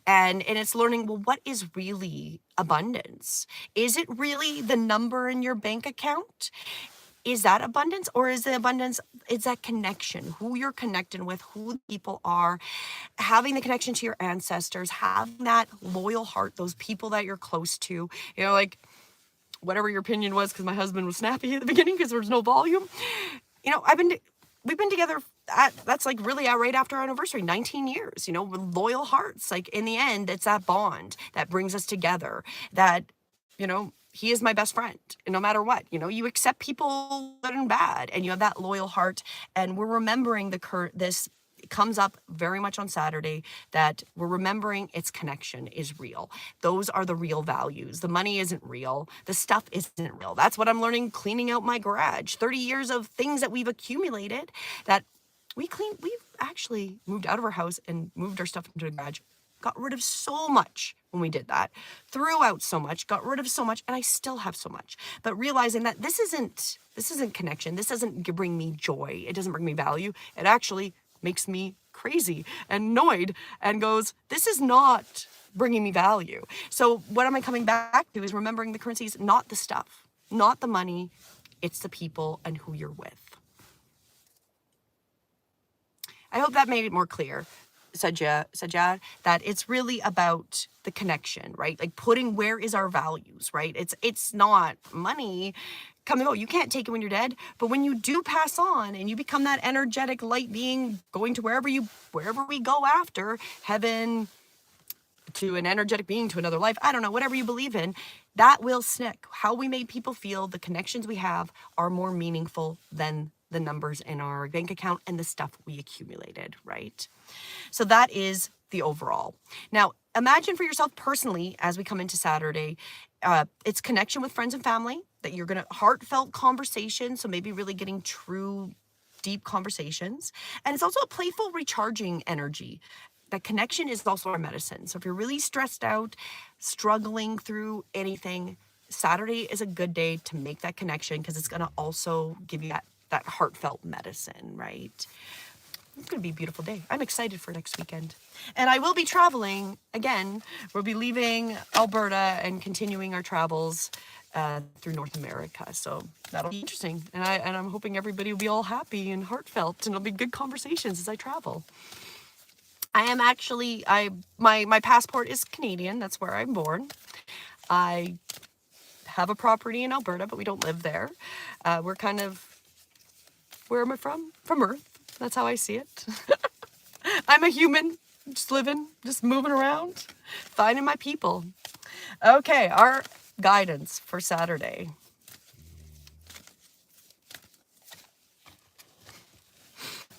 And it's learning, well, what is really abundance? Is it really the number in your bank account? Is that abundance, or is the abundance, it's that connection, who you're connected with, who the people are, having the connection to your ancestors, having that loyal heart, those people that you're close to, you know, like whatever your opinion was, because my husband was snappy at the beginning because there was no volume. You know, we've been together that's like really right after our anniversary, 19 years, you know, with loyal hearts. Like in the end, it's that bond that brings us together, that, you know, he is my best friend, and no matter what, you know, you accept people good and bad, and you have that loyal heart. And we're remembering this comes up very much on Saturday, that we're remembering its connection is real. Those are the real values. The money isn't real. The stuff isn't real. That's what I'm learning cleaning out my garage. 30 years of things that we've accumulated that we've actually moved out of our house and moved our stuff into the garage. Got rid of so much when we did that, threw out so much, got rid of so much, and I still have so much. But realizing that this isn't connection. This doesn't bring me joy. It doesn't bring me value. It actually makes me crazy and annoyed and goes, this is not bringing me value. So what am I coming back to is remembering the currency is not the stuff, not the money. It's the people and who you're with. I hope that made it more clear. Sajjad, that it's really about the connection, right? Like putting, where is our values, right? It's not money come and go. You can't take it when you're dead, but when you do pass on and you become that energetic light being going to wherever we go after, heaven, to an energetic being, to another life, I don't know, whatever you believe in, that will stick. How we made people feel, the connections we have are more meaningful than the numbers in our bank account and the stuff we accumulated, right? So that is the overall. Now, imagine for yourself personally, as we come into Saturday, it's connection with friends and family, that you're going to heartfelt conversation. So maybe really getting true, deep conversations. And it's also a playful recharging energy. That connection is also our medicine. So if you're really stressed out, struggling through anything, Saturday is a good day to make that connection, because it's going to also give you that heartfelt medicine, right? It's going to be a beautiful day. I'm excited for next weekend. And I will be traveling again. We'll be leaving Alberta and continuing our travels through North America. So that'll be interesting. And I'm hoping everybody will be all happy and heartfelt, and it'll be good conversations as I travel. I am actually, my passport is Canadian. That's where I'm born. I have a property in Alberta, but we don't live there. We're kind of, where am I from? From Earth. That's how I see it. I'm a human, just living, just moving around, finding my people. Okay, our guidance for Saturday.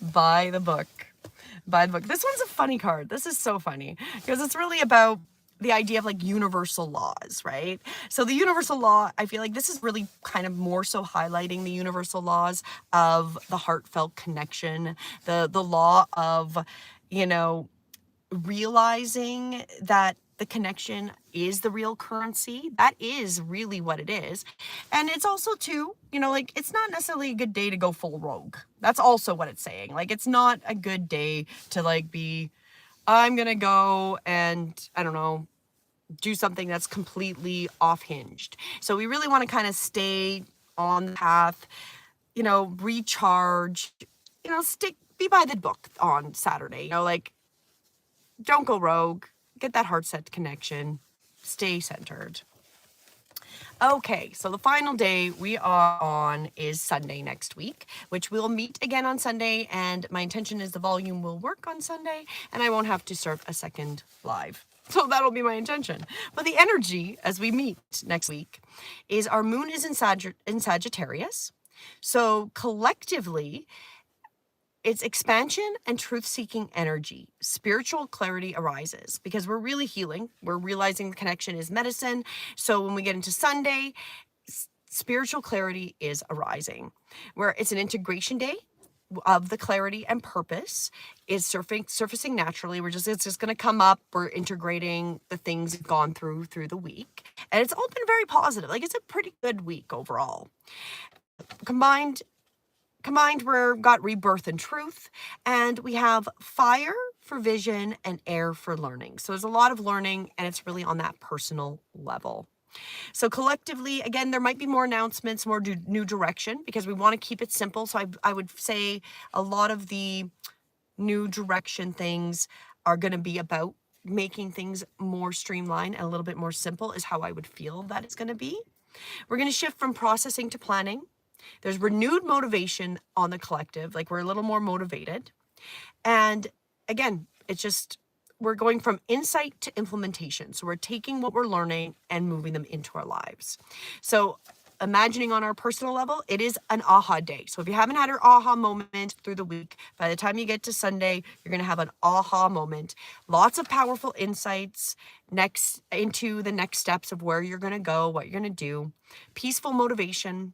Buy the book. Buy the book. This one's a funny card. This is so funny because it's really about the idea of like universal laws, right? So the universal law, I feel like this is really kind of more so highlighting the universal laws of the heartfelt connection, the law of, you know, realizing that the connection is the real currency. That is really what it is. And it's also too, you know, like it's not necessarily a good day to go full rogue. That's also what it's saying. Like it's not a good day to like be, I'm gonna go and I don't know, do something that's completely off hinged. So we really want to kind of stay on the path, you know, recharge, you know, be by the book on Saturday, you know, like don't go rogue, get that heart set connection, stay centered. Okay, so the final day we are on is Sunday next week, which we'll meet again on Sunday, and my intention is the volume will work on Sunday, and I won't have to start a second live. So that'll be my intention. But the energy as we meet next week is our moon is in Sagittarius. So collectively, it's expansion and truth-seeking energy. Spiritual clarity arises because we're really healing. We're realizing the connection is medicine. So when we get into Sunday, spiritual clarity is arising. Where it's an integration day of the clarity and purpose is surfacing naturally. It's just going to come up. We're integrating the things we've gone through the week. And it's all been very positive. Like it's a pretty good week overall. Combined, we've got rebirth and truth, and we have fire for vision and air for learning. So there's a lot of learning, and it's really on that personal level. So collectively, again, there might be more announcements, more new direction, because we want to keep it simple. So I would say a lot of the new direction things are going to be about making things more streamlined and a little bit more simple is how I would feel that it's going to be. We're going to shift from processing to planning. There's renewed motivation on the collective, like we're a little more motivated. And again, it's just, we're going from insight to implementation. So we're taking what we're learning and moving them into our lives. So imagining on our personal level, it is an aha day. So if you haven't had your aha moment through the week, by the time you get to Sunday, you're going to have an aha moment. Lots of powerful insights into the next steps of where you're going to go, what you're going to do. Peaceful motivation.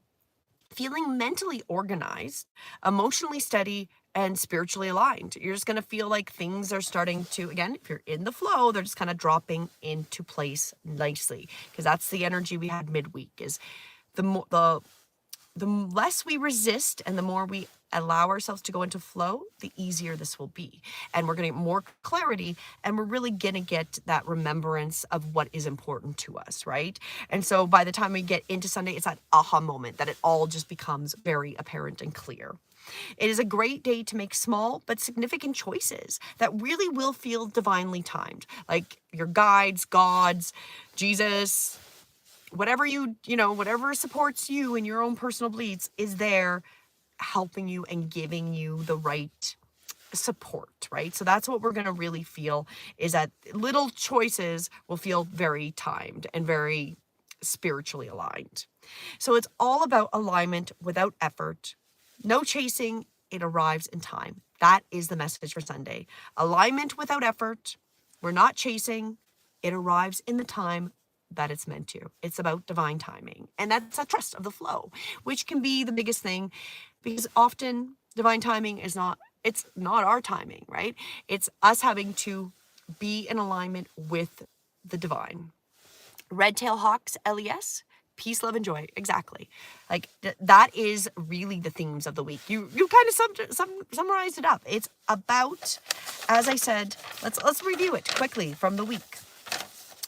Feeling mentally organized, emotionally steady, and spiritually aligned. You're just going to feel like things are starting to, again, if you're in the flow, they're just kind of dropping into place nicely. Because that's the energy we had midweek is the less we resist and the more we allow ourselves to go into flow, the easier this will be. And we're going to get more clarity and we're really going to get that remembrance of what is important to us, right? And so by the time we get into Sunday, it's that aha moment that it all just becomes very apparent and clear. It is a great day to make small but significant choices that really will feel divinely timed. Like your guides, gods, Jesus, whatever whatever supports you in your own personal beliefs is there helping you and giving you the right support, right? So that's what we're going to really feel is that little choices will feel very timed and very spiritually aligned. So it's all about alignment without effort. No chasing, it arrives in time. That is the message for Sunday. Alignment without effort. We're not chasing. It arrives in the time that it's meant to. It's about divine timing. And that's a trust of the flow, which can be the biggest thing because often divine timing it's not our timing, right? It's us having to be in alignment with the divine. Red tail hawks, LES, peace, love, and joy. Exactly. Like that is really the themes of the week. You kind of summarized it up. It's about, as I said, let's review it quickly from the week.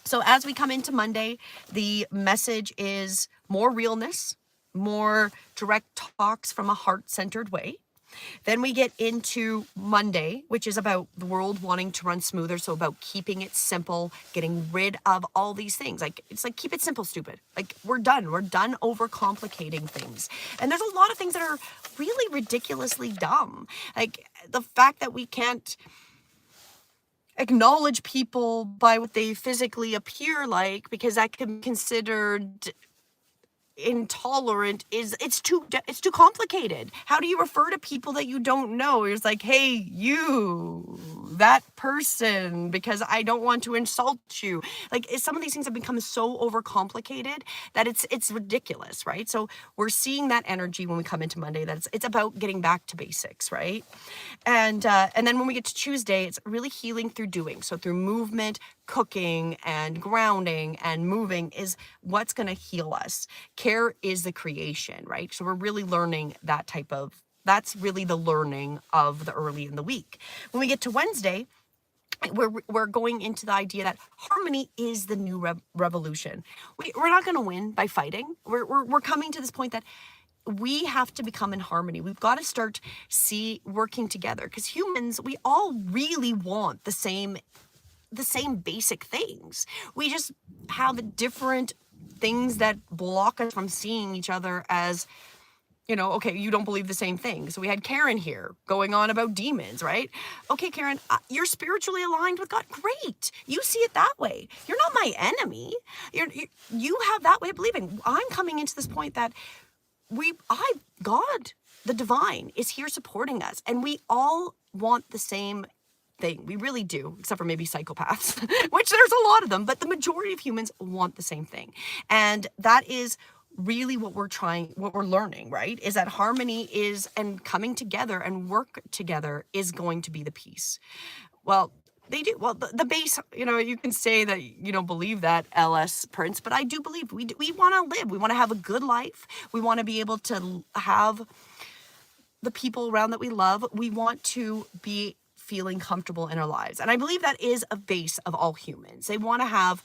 So as we come into Monday, the message is more realness, more direct talks from a heart-centered way. Then we get into Monday, which is about the world wanting to run smoother. So about keeping it simple, getting rid of all these things. Like, it's like, keep it simple, stupid. Like, we're done overcomplicating things. And there's a lot of things that are really ridiculously dumb. Like the fact that we can't acknowledge people by what they physically appear like, because that can be considered intolerant, it's too complicated. How do you refer to people that you don't know? It's like, hey, you that person because I don't want to insult you. Like some of these things have become so overcomplicated that it's ridiculous, right? So we're seeing that energy when we come into Monday, that it's about getting back to basics, right? And then when we get to Tuesday, it's really healing through doing. So through movement, cooking and grounding and moving is what's going to heal us. Care is the creation, right? So we're really learning that's really the learning of the early in the week. When we get to Wednesday, we're going into the idea that harmony is the new revolution. We're not going to win by fighting. We're coming to this point that we have to become in harmony. We've got to start working together, because humans, we all really want the same basic things. We just have different things that block us from seeing each other as, okay, you don't believe the same thing. So we had Karen here going on about demons, right? Okay, Karen, you're spiritually aligned with God. Great. You see it that way. You're not my enemy. You have that way of believing. I'm coming into this point that God, the divine, is here supporting us. And we all want the same thing. We really do, except for maybe psychopaths, which there's a lot of them, but the majority of humans want the same thing. And that is really what we're learning, right? Is that harmony is, and coming together and work together is going to be the peace. Well, they do. Well, the base, you can say that you don't believe that, LS Prince, but I do believe we want to live. We want to have a good life. We want to be able to have the people around that we love. We want to be feeling comfortable in our lives. And I believe that is a base of all humans. They want to have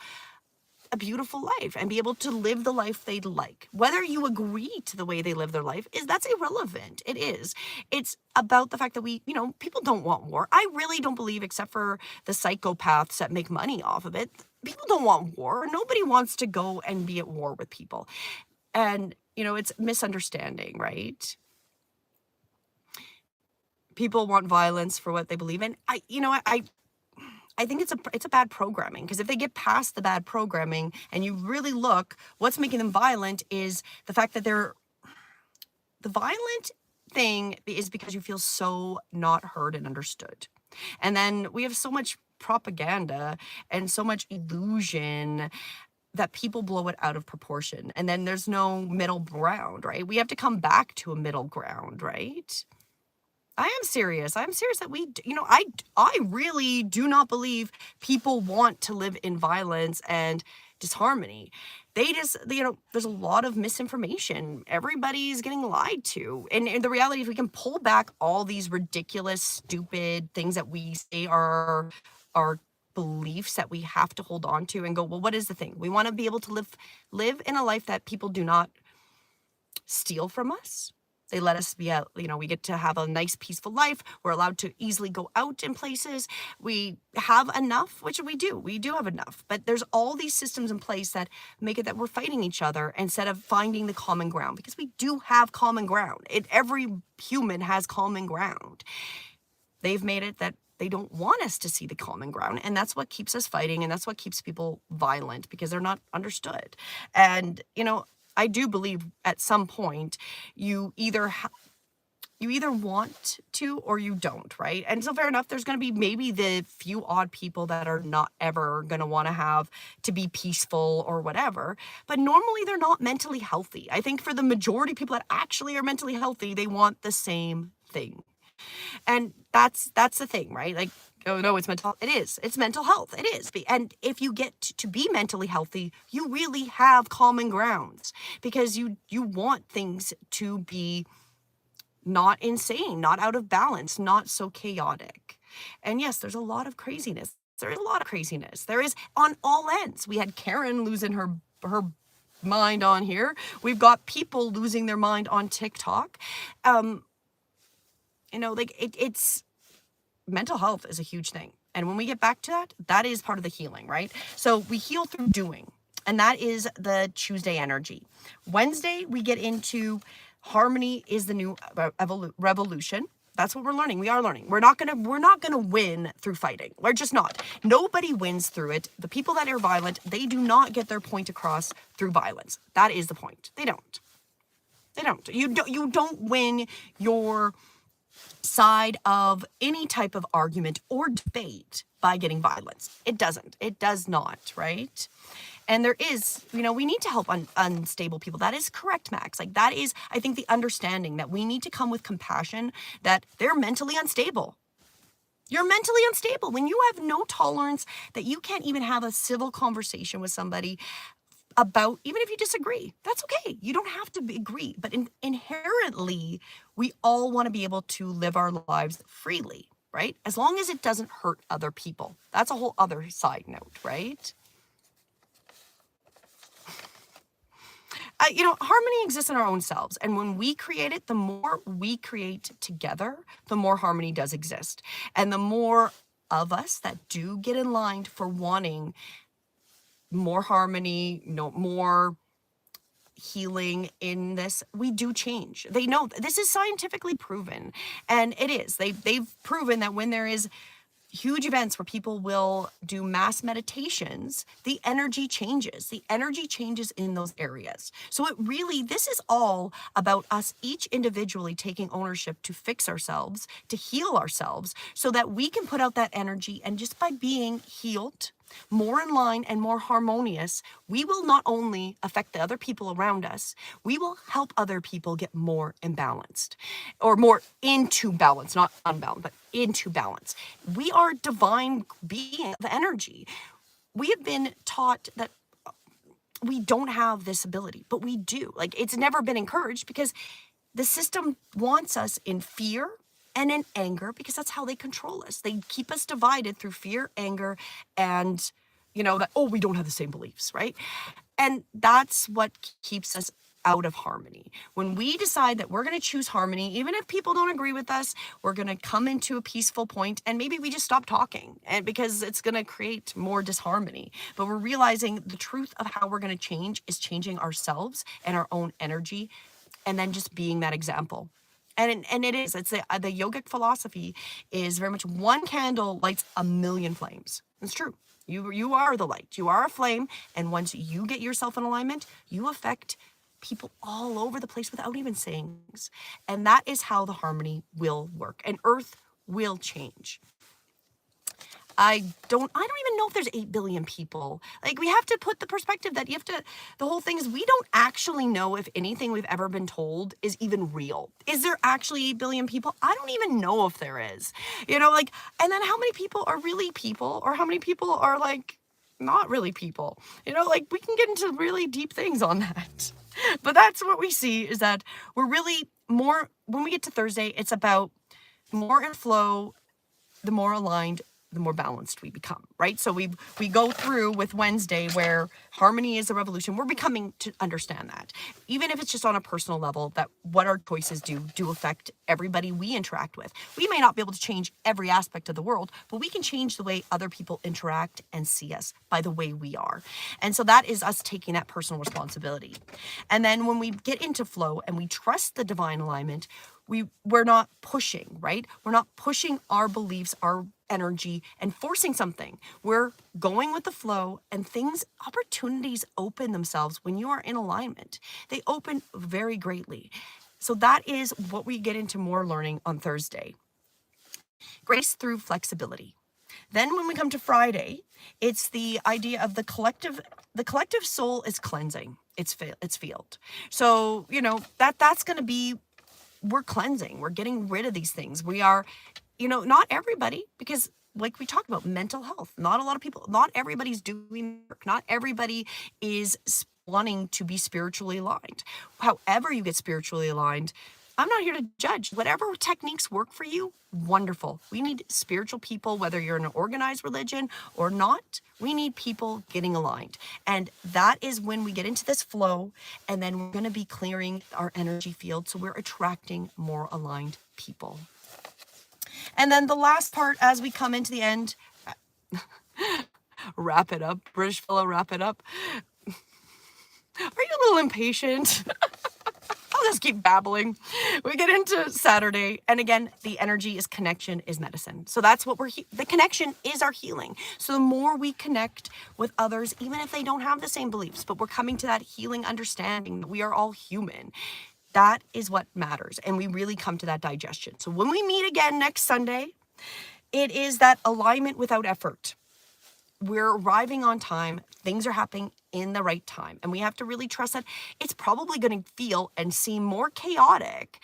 a beautiful life and be able to live the life they'd like. Whether you agree to the way they live their life that's irrelevant. It is. It's about the fact that people don't want war. I really don't believe, except for the psychopaths that make money off of it, people don't want war. Nobody wants to go and be at war with people. And, it's misunderstanding, right? People want violence for what they believe in. I think it's a bad programming, because if they get past the bad programming and you really look, what's making them violent is the fact that the violent thing is because you feel so not heard and understood. And then we have so much propaganda and so much illusion that people blow it out of proportion. And then there's no middle ground, right? We have to come back to a middle ground, right? I am serious. I'm serious that I really do not believe people want to live in violence and disharmony. They just, there's a lot of misinformation. Everybody's getting lied to. And the reality is, we can pull back all these ridiculous, stupid things that we say are our beliefs that we have to hold on to and go, well, what is the thing? We want to be able to live in a life that people do not steal from us. They let us be out, we get to have a nice, peaceful life. We're allowed to easily go out in places. We have enough, which we do. We do have enough. But there's all these systems in place that make it that we're fighting each other instead of finding the common ground, because we do have common ground. Every human has common ground. They've made it that they don't want us to see the common ground. And that's what keeps us fighting. And that's what keeps people violent, because they're not understood. And, I do believe at some point you either want to or you don't, right? And so fair enough, there's going to be maybe the few odd people that are not ever going to want to have to be peaceful or whatever, but normally they're not mentally healthy. I think for the majority of people that actually are mentally healthy, they want the same thing. And that's the thing, right? Like, oh no, it's mental. It is. It's mental health. It is. And if you get to be mentally healthy, you really have common grounds, because you want things to be not insane, not out of balance, not so chaotic. And yes, there's a lot of craziness. There is a lot of craziness. There is on all ends. We had Karen losing her mind on here. We've got people losing their mind on TikTok. It's mental health is a huge thing. And when we get back to that is part of the healing, right? So we heal through doing, and that is the Tuesday energy. Wednesday, we get into harmony is the new revolution. That's what we're learning. We are learning. We're not gonna win through fighting. We're just not. Nobody wins through it. The people that are violent, they do not get their point across through violence. That is the point. They don't. You don't win your side of any type of argument or debate by getting violence. It doesn't. It does not, right? And there is, we need to help unstable people. That is correct, Max. Like that is, I think, the understanding that we need to come with compassion that they're mentally unstable. You're mentally unstable when you have no tolerance, that you can't even have a civil conversation with somebody about, even if you disagree. That's okay. You don't have to agree. But inherently, we all want to be able to live our lives freely, right? As long as it doesn't hurt other people. That's a whole other side note, right? Harmony exists in our own selves. And when we create it, the more we create together, the more harmony does exist. And the more of us that do get in line for wanting more harmony, more healing in this, we do change. They know this is scientifically proven. And it is. They've proven that when there is huge events where people will do mass meditations, the energy changes. The energy changes in those areas. So this is all about us each individually taking ownership to fix ourselves, to heal ourselves, so that we can put out that energy. And just by being healed, more in line and more harmonious, we will not only affect the other people around us, we will help other people get more imbalanced, or more into balance, not unbalanced, but into balance. We are divine beings of energy. We have been taught that we don't have this ability, but we do. Like, it's never been encouraged because the system wants us in fear and in anger, because that's how they control us. They keep us divided through fear, anger, and, that, we don't have the same beliefs, right? And that's what keeps us out of harmony. When we decide that we're going to choose harmony, even if people don't agree with us, we're going to come into a peaceful point, and maybe we just stop talking, and because it's going to create more disharmony. But we're realizing the truth of how we're going to change is changing ourselves and our own energy, and then just being that example. And it's the yogic philosophy is very much one candle lights a million flames. It's true. You are the light. You are a flame. And once you get yourself in alignment, you affect people all over the place without even saying things. And that is how the harmony will work. And Earth will change. I don't even know if there's 8 billion people. Like, we have to put the perspective that the whole thing is, we don't actually know if anything we've ever been told is even real. Is there actually 8 billion people? I don't even know if there is, and then how many people are really people, or how many people are like not really people, we can get into really deep things on that. But that's what we see, is that we're really more, when we get to Thursday, it's about more in flow, the more aligned, the more balanced we become, right? So we go through with Wednesday, where harmony is a revolution. We're becoming to understand that, even if it's just on a personal level, that what our choices do affect everybody we interact with. We may not be able to change every aspect of the world, but we can change the way other people interact and see us by the way we are. And so that is us taking that personal responsibility. And then when we get into flow and we trust the divine alignment, we're not pushing, right? We're not pushing our beliefs, our energy, and forcing something. We're going with the flow, and opportunities open themselves when you are in alignment. They open very greatly. So that is what we get into more learning on Thursday. Grace through flexibility. Then when we come to Friday, it's the idea of the collective soul is cleansing its field. So, that's going to be, we're cleansing, we're getting rid of these things. We are, not everybody, because like we talked about mental health, not a lot of people, not everybody's doing work. Not everybody is wanting to be spiritually aligned. However you get spiritually aligned, I'm not here to judge. Whatever techniques work for you, wonderful. We need spiritual people, whether you're in an organized religion or not. We need people getting aligned. And that is when we get into this flow, and then we're going to be clearing our energy field, so we're attracting more aligned people. And then the last part, as we come into the end, wrap it up, British fellow, wrap it up. Are you a little impatient? I'll just keep babbling. We get into Saturday, and again, the energy is connection is medicine. So that's what the connection is our healing. So the more we connect with others, even if they don't have the same beliefs, but we're coming to that healing understanding that we are all human. That is what matters. And we really come to that digestion. So when we meet again next Sunday, it is that alignment without effort. We're arriving on time. Things are happening in the right time. And we have to really trust that it's probably going to feel and seem more chaotic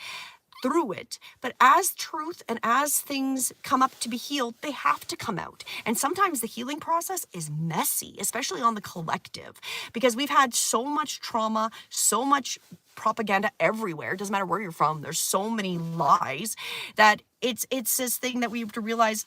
through it. But as truth and as things come up to be healed, they have to come out. And sometimes the healing process is messy, especially on the collective, because we've had so much trauma, so much propaganda everywhere. It doesn't matter where you're from. There's so many lies that it's this thing that we have to realize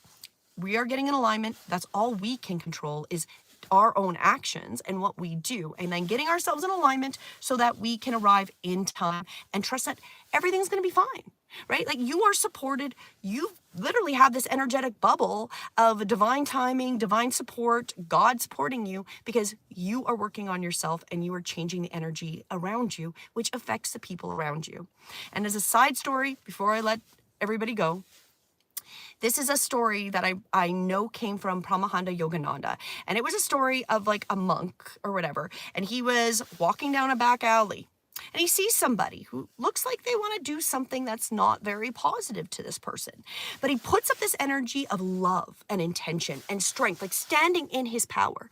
we are getting in alignment. That's all we can control is our own actions and what we do, and then getting ourselves in alignment so that we can arrive in time and trust that everything's going to be fine, right? Like you are supported. You literally have this energetic bubble of divine timing, divine support, God supporting you because you are working on yourself and you are changing the energy around you, which affects the people around you. And as a side story, before I let everybody go, this is a story that I know came from Pramahanda Yogananda. And it was a story of like a monk or whatever. And he was walking down a back alley. And he sees somebody who looks like they want to do something that's not very positive to this person. But he puts up this energy of love and intention and strength, like standing in his power.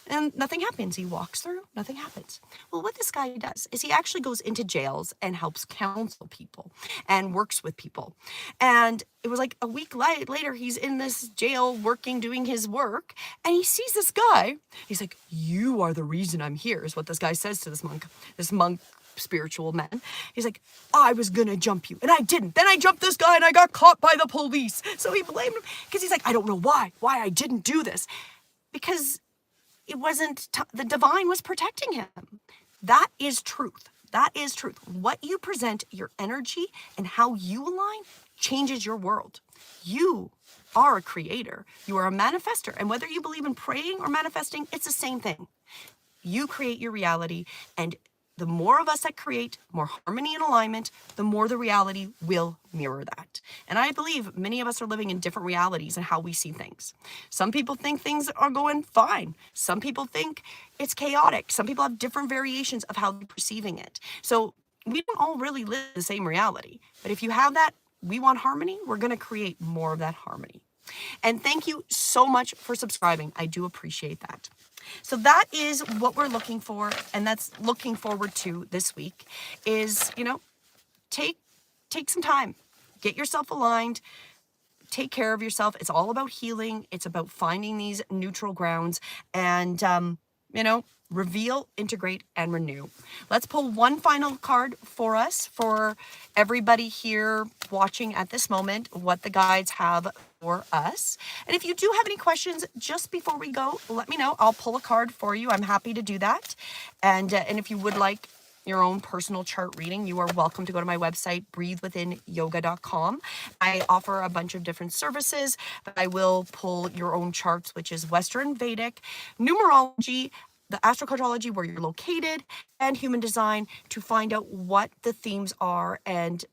And nothing happens. He walks through, nothing happens. Well, what this guy does is he actually goes into jails and helps counsel people and works with people. And it was like a week later, he's in this jail working, doing his work. And he sees this guy. He's like, "You are the reason I'm here," is what this guy says to this monk, spiritual man. He's like, "I was gonna jump you and I didn't. Then I jumped this guy and I got caught by the police." So he blamed him because he's like, "I don't know why I didn't do this." Because it wasn't, the divine was protecting him. That is truth. That is truth. What you present, your energy and how you align changes your world. You are a creator. You are a manifester. And whether you believe in praying or manifesting, it's the same thing. You create your reality, and the more of us that create more harmony and alignment, the more the reality will mirror that. And I believe many of us are living in different realities and how we see things. Some people think things are going fine. Some people think it's chaotic. Some people have different variations of how they're perceiving it. So we don't all really live the same reality. But if you have that, we want harmony, we're going to create more of that harmony. And thank you so much for subscribing. I do appreciate that. So that is what we're looking for, and that's looking forward to this week is, take some time, get yourself aligned, take care of yourself. It's all about healing. It's about finding these neutral grounds and, reveal, integrate, and renew. Let's pull one final card for us, for everybody here watching at this moment, what the guides have for us. And if you do have any questions just before we go, let me know. I'll pull a card for you. I'm happy to do that. And if you would like your own personal chart reading, you are welcome to go to my website, breathewithinyoga.com. I offer a bunch of different services, but I will pull your own charts, which is Western Vedic, numerology, the astrocartology, where you're located, and human design, to find out what the themes are and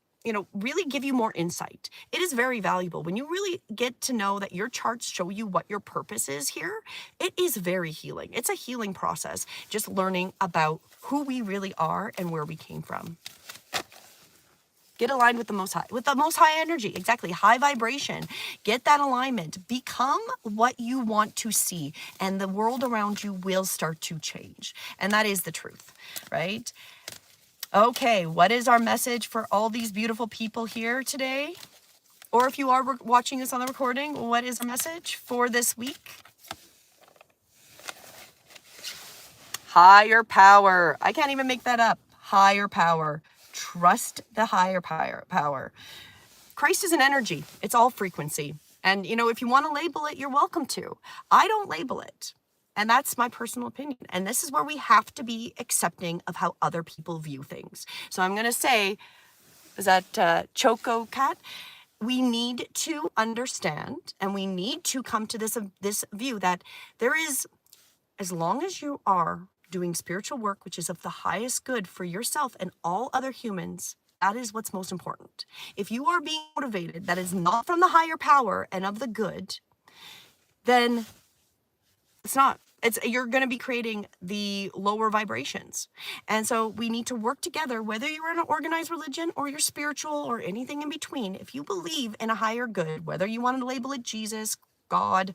really give you more insight. It is very valuable. When you really get to know that your charts show you what your purpose is here, it is very healing. It's a healing process, just learning about who we really are and where we came from. Get aligned with the Most High energy. Exactly. High vibration. Get that alignment. Become what you want to see, and the world around you will start to change. And that is the truth, right? Okay, what is our message for all these beautiful people here today? Or if you are watching this on the recording, what is our message for this week? Higher power. I can't even make that up. Higher power. Trust the higher power. Christ is an energy. It's all frequency. And, if you want to label it, you're welcome to. I don't label it. And that's my personal opinion. And this is where we have to be accepting of how other people view things. So I'm going to say, is that Choco Cat? We need to understand, and we need to come to this view that there is, as long as you are doing spiritual work, which is of the highest good for yourself and all other humans, that is what's most important. If you are being motivated, that is not from the higher power and of the good, then it's not You're going to be creating the lower vibrations. And so we need to work together, whether you're in an organized religion or you're spiritual or anything in between. If you believe in a higher good, whether you want to label it Jesus, God,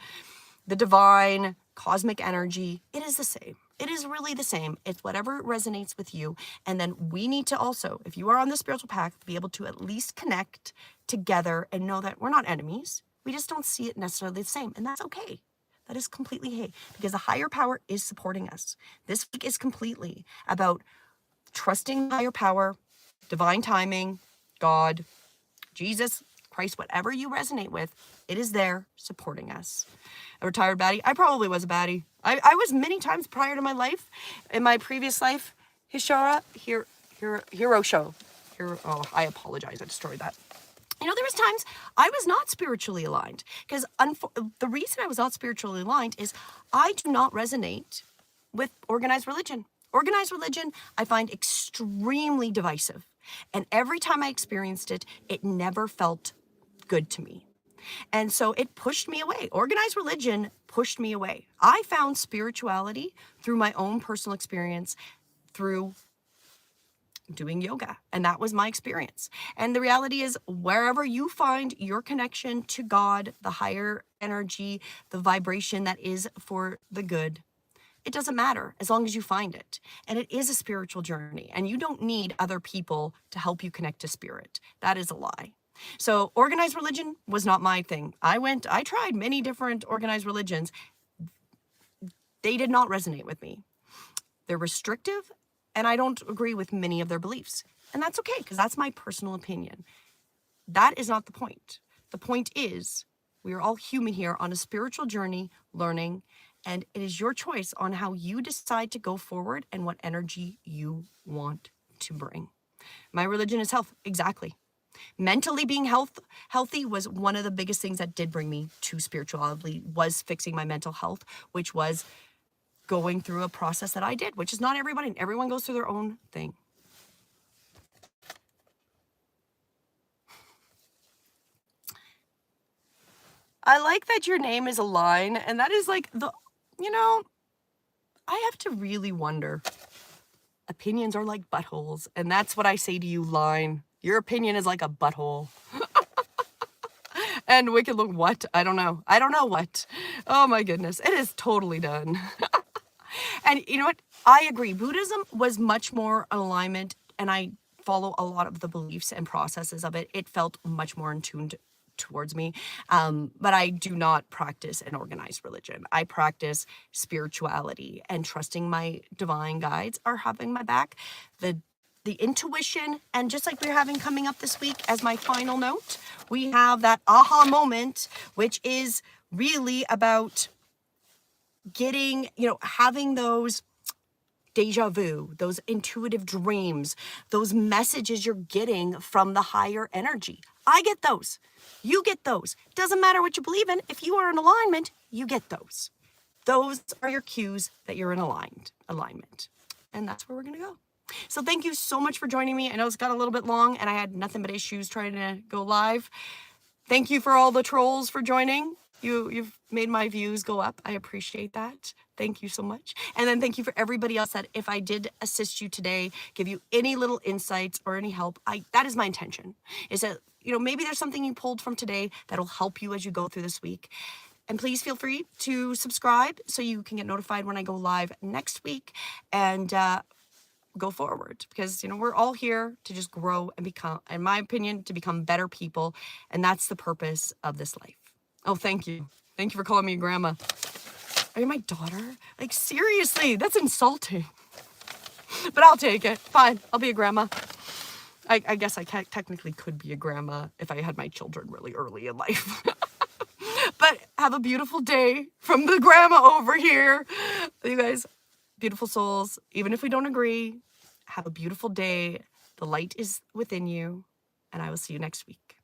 the divine, cosmic energy, it is the same. It is really the same. It's whatever resonates with you. And then we need to also, if you are on the spiritual path, be able to at least connect together and know that we're not enemies. We just don't see it necessarily the same. And that's okay. That is completely okay, because the higher power is supporting us. This week is completely about trusting higher power, divine timing, God, Jesus, Christ, whatever you resonate with, it is there supporting us. A retired baddie. I probably was a baddie. I was many times prior to my life. In my previous life, Hero Show. Oh, I apologize. I destroyed that. You know, there was times I was not spiritually aligned, because the reason I was not spiritually aligned is I do not resonate with organized religion. Organized religion, I find extremely divisive. And every time I experienced it, it never felt good to me. And so it pushed me away. Organized religion pushed me away. I found spirituality through my own personal experience, through doing yoga. And that was my experience. And the reality is, wherever you find your connection to God, the higher energy, the vibration that is for the good, it doesn't matter as long as you find it. And it is a spiritual journey. And you don't need other people to help you connect to spirit. That is a lie. So organized religion was not my thing. I tried many different organized religions. They did not resonate with me. They're restrictive, and I don't agree with many of their beliefs. And that's okay, because that's my personal opinion. That is not the point. The point is, we are all human here on a spiritual journey, learning, and it is your choice on how you decide to go forward and what energy you want to bring. My religion is health, exactly. Mentally being healthy was one of the biggest things that did bring me to spirituality, was fixing my mental health, which was going through a process that I did, which is not everybody. Everyone goes through their own thing. I like that your name is a line, and that is like I have to really wonder. Opinions are like buttholes, and that's what I say to you, line. Your opinion is like a butthole. And Wicked look, what? I don't know. I don't know what. Oh my goodness. It is totally done. And you know what? I agree. Buddhism was much more alignment, and I follow a lot of the beliefs and processes of it. It felt much more in tune towards me. But I do not practice an organized religion. I practice spirituality and trusting my divine guides are having my back. The intuition, and just like we're having coming up this week as my final note, we have that aha moment, which is really about getting, having those deja vu, those intuitive dreams, those messages you're getting from the higher energy. I get those. You get those. Doesn't matter what you believe in. If you are in alignment, you get those. Those are your cues that you're in alignment. And that's where we're going to go. So thank you so much for joining me. I know it's got a little bit long and I had nothing but issues trying to go live. Thank you for all the trolls for joining. You've made my views go up. I appreciate that. Thank you so much. And then thank you for everybody else that if I did assist you today, give you any little insights or any help, that is my intention. Is that, maybe there's something you pulled from today that'll help you as you go through this week. And please feel free to subscribe so you can get notified when I go live next week and go forward, because we're all here to just grow and become, in my opinion, to become better people, and that's the purpose of this life. Oh, thank you for calling me grandma. Are you my daughter? Like, seriously, that's insulting. But I'll take it. Fine, I'll be a grandma. I guess I technically could be a grandma if I had my children really early in life. But have a beautiful day from the grandma over here. You guys, beautiful souls, even if we don't agree, have a beautiful day. The light is within you, and I will see you next week.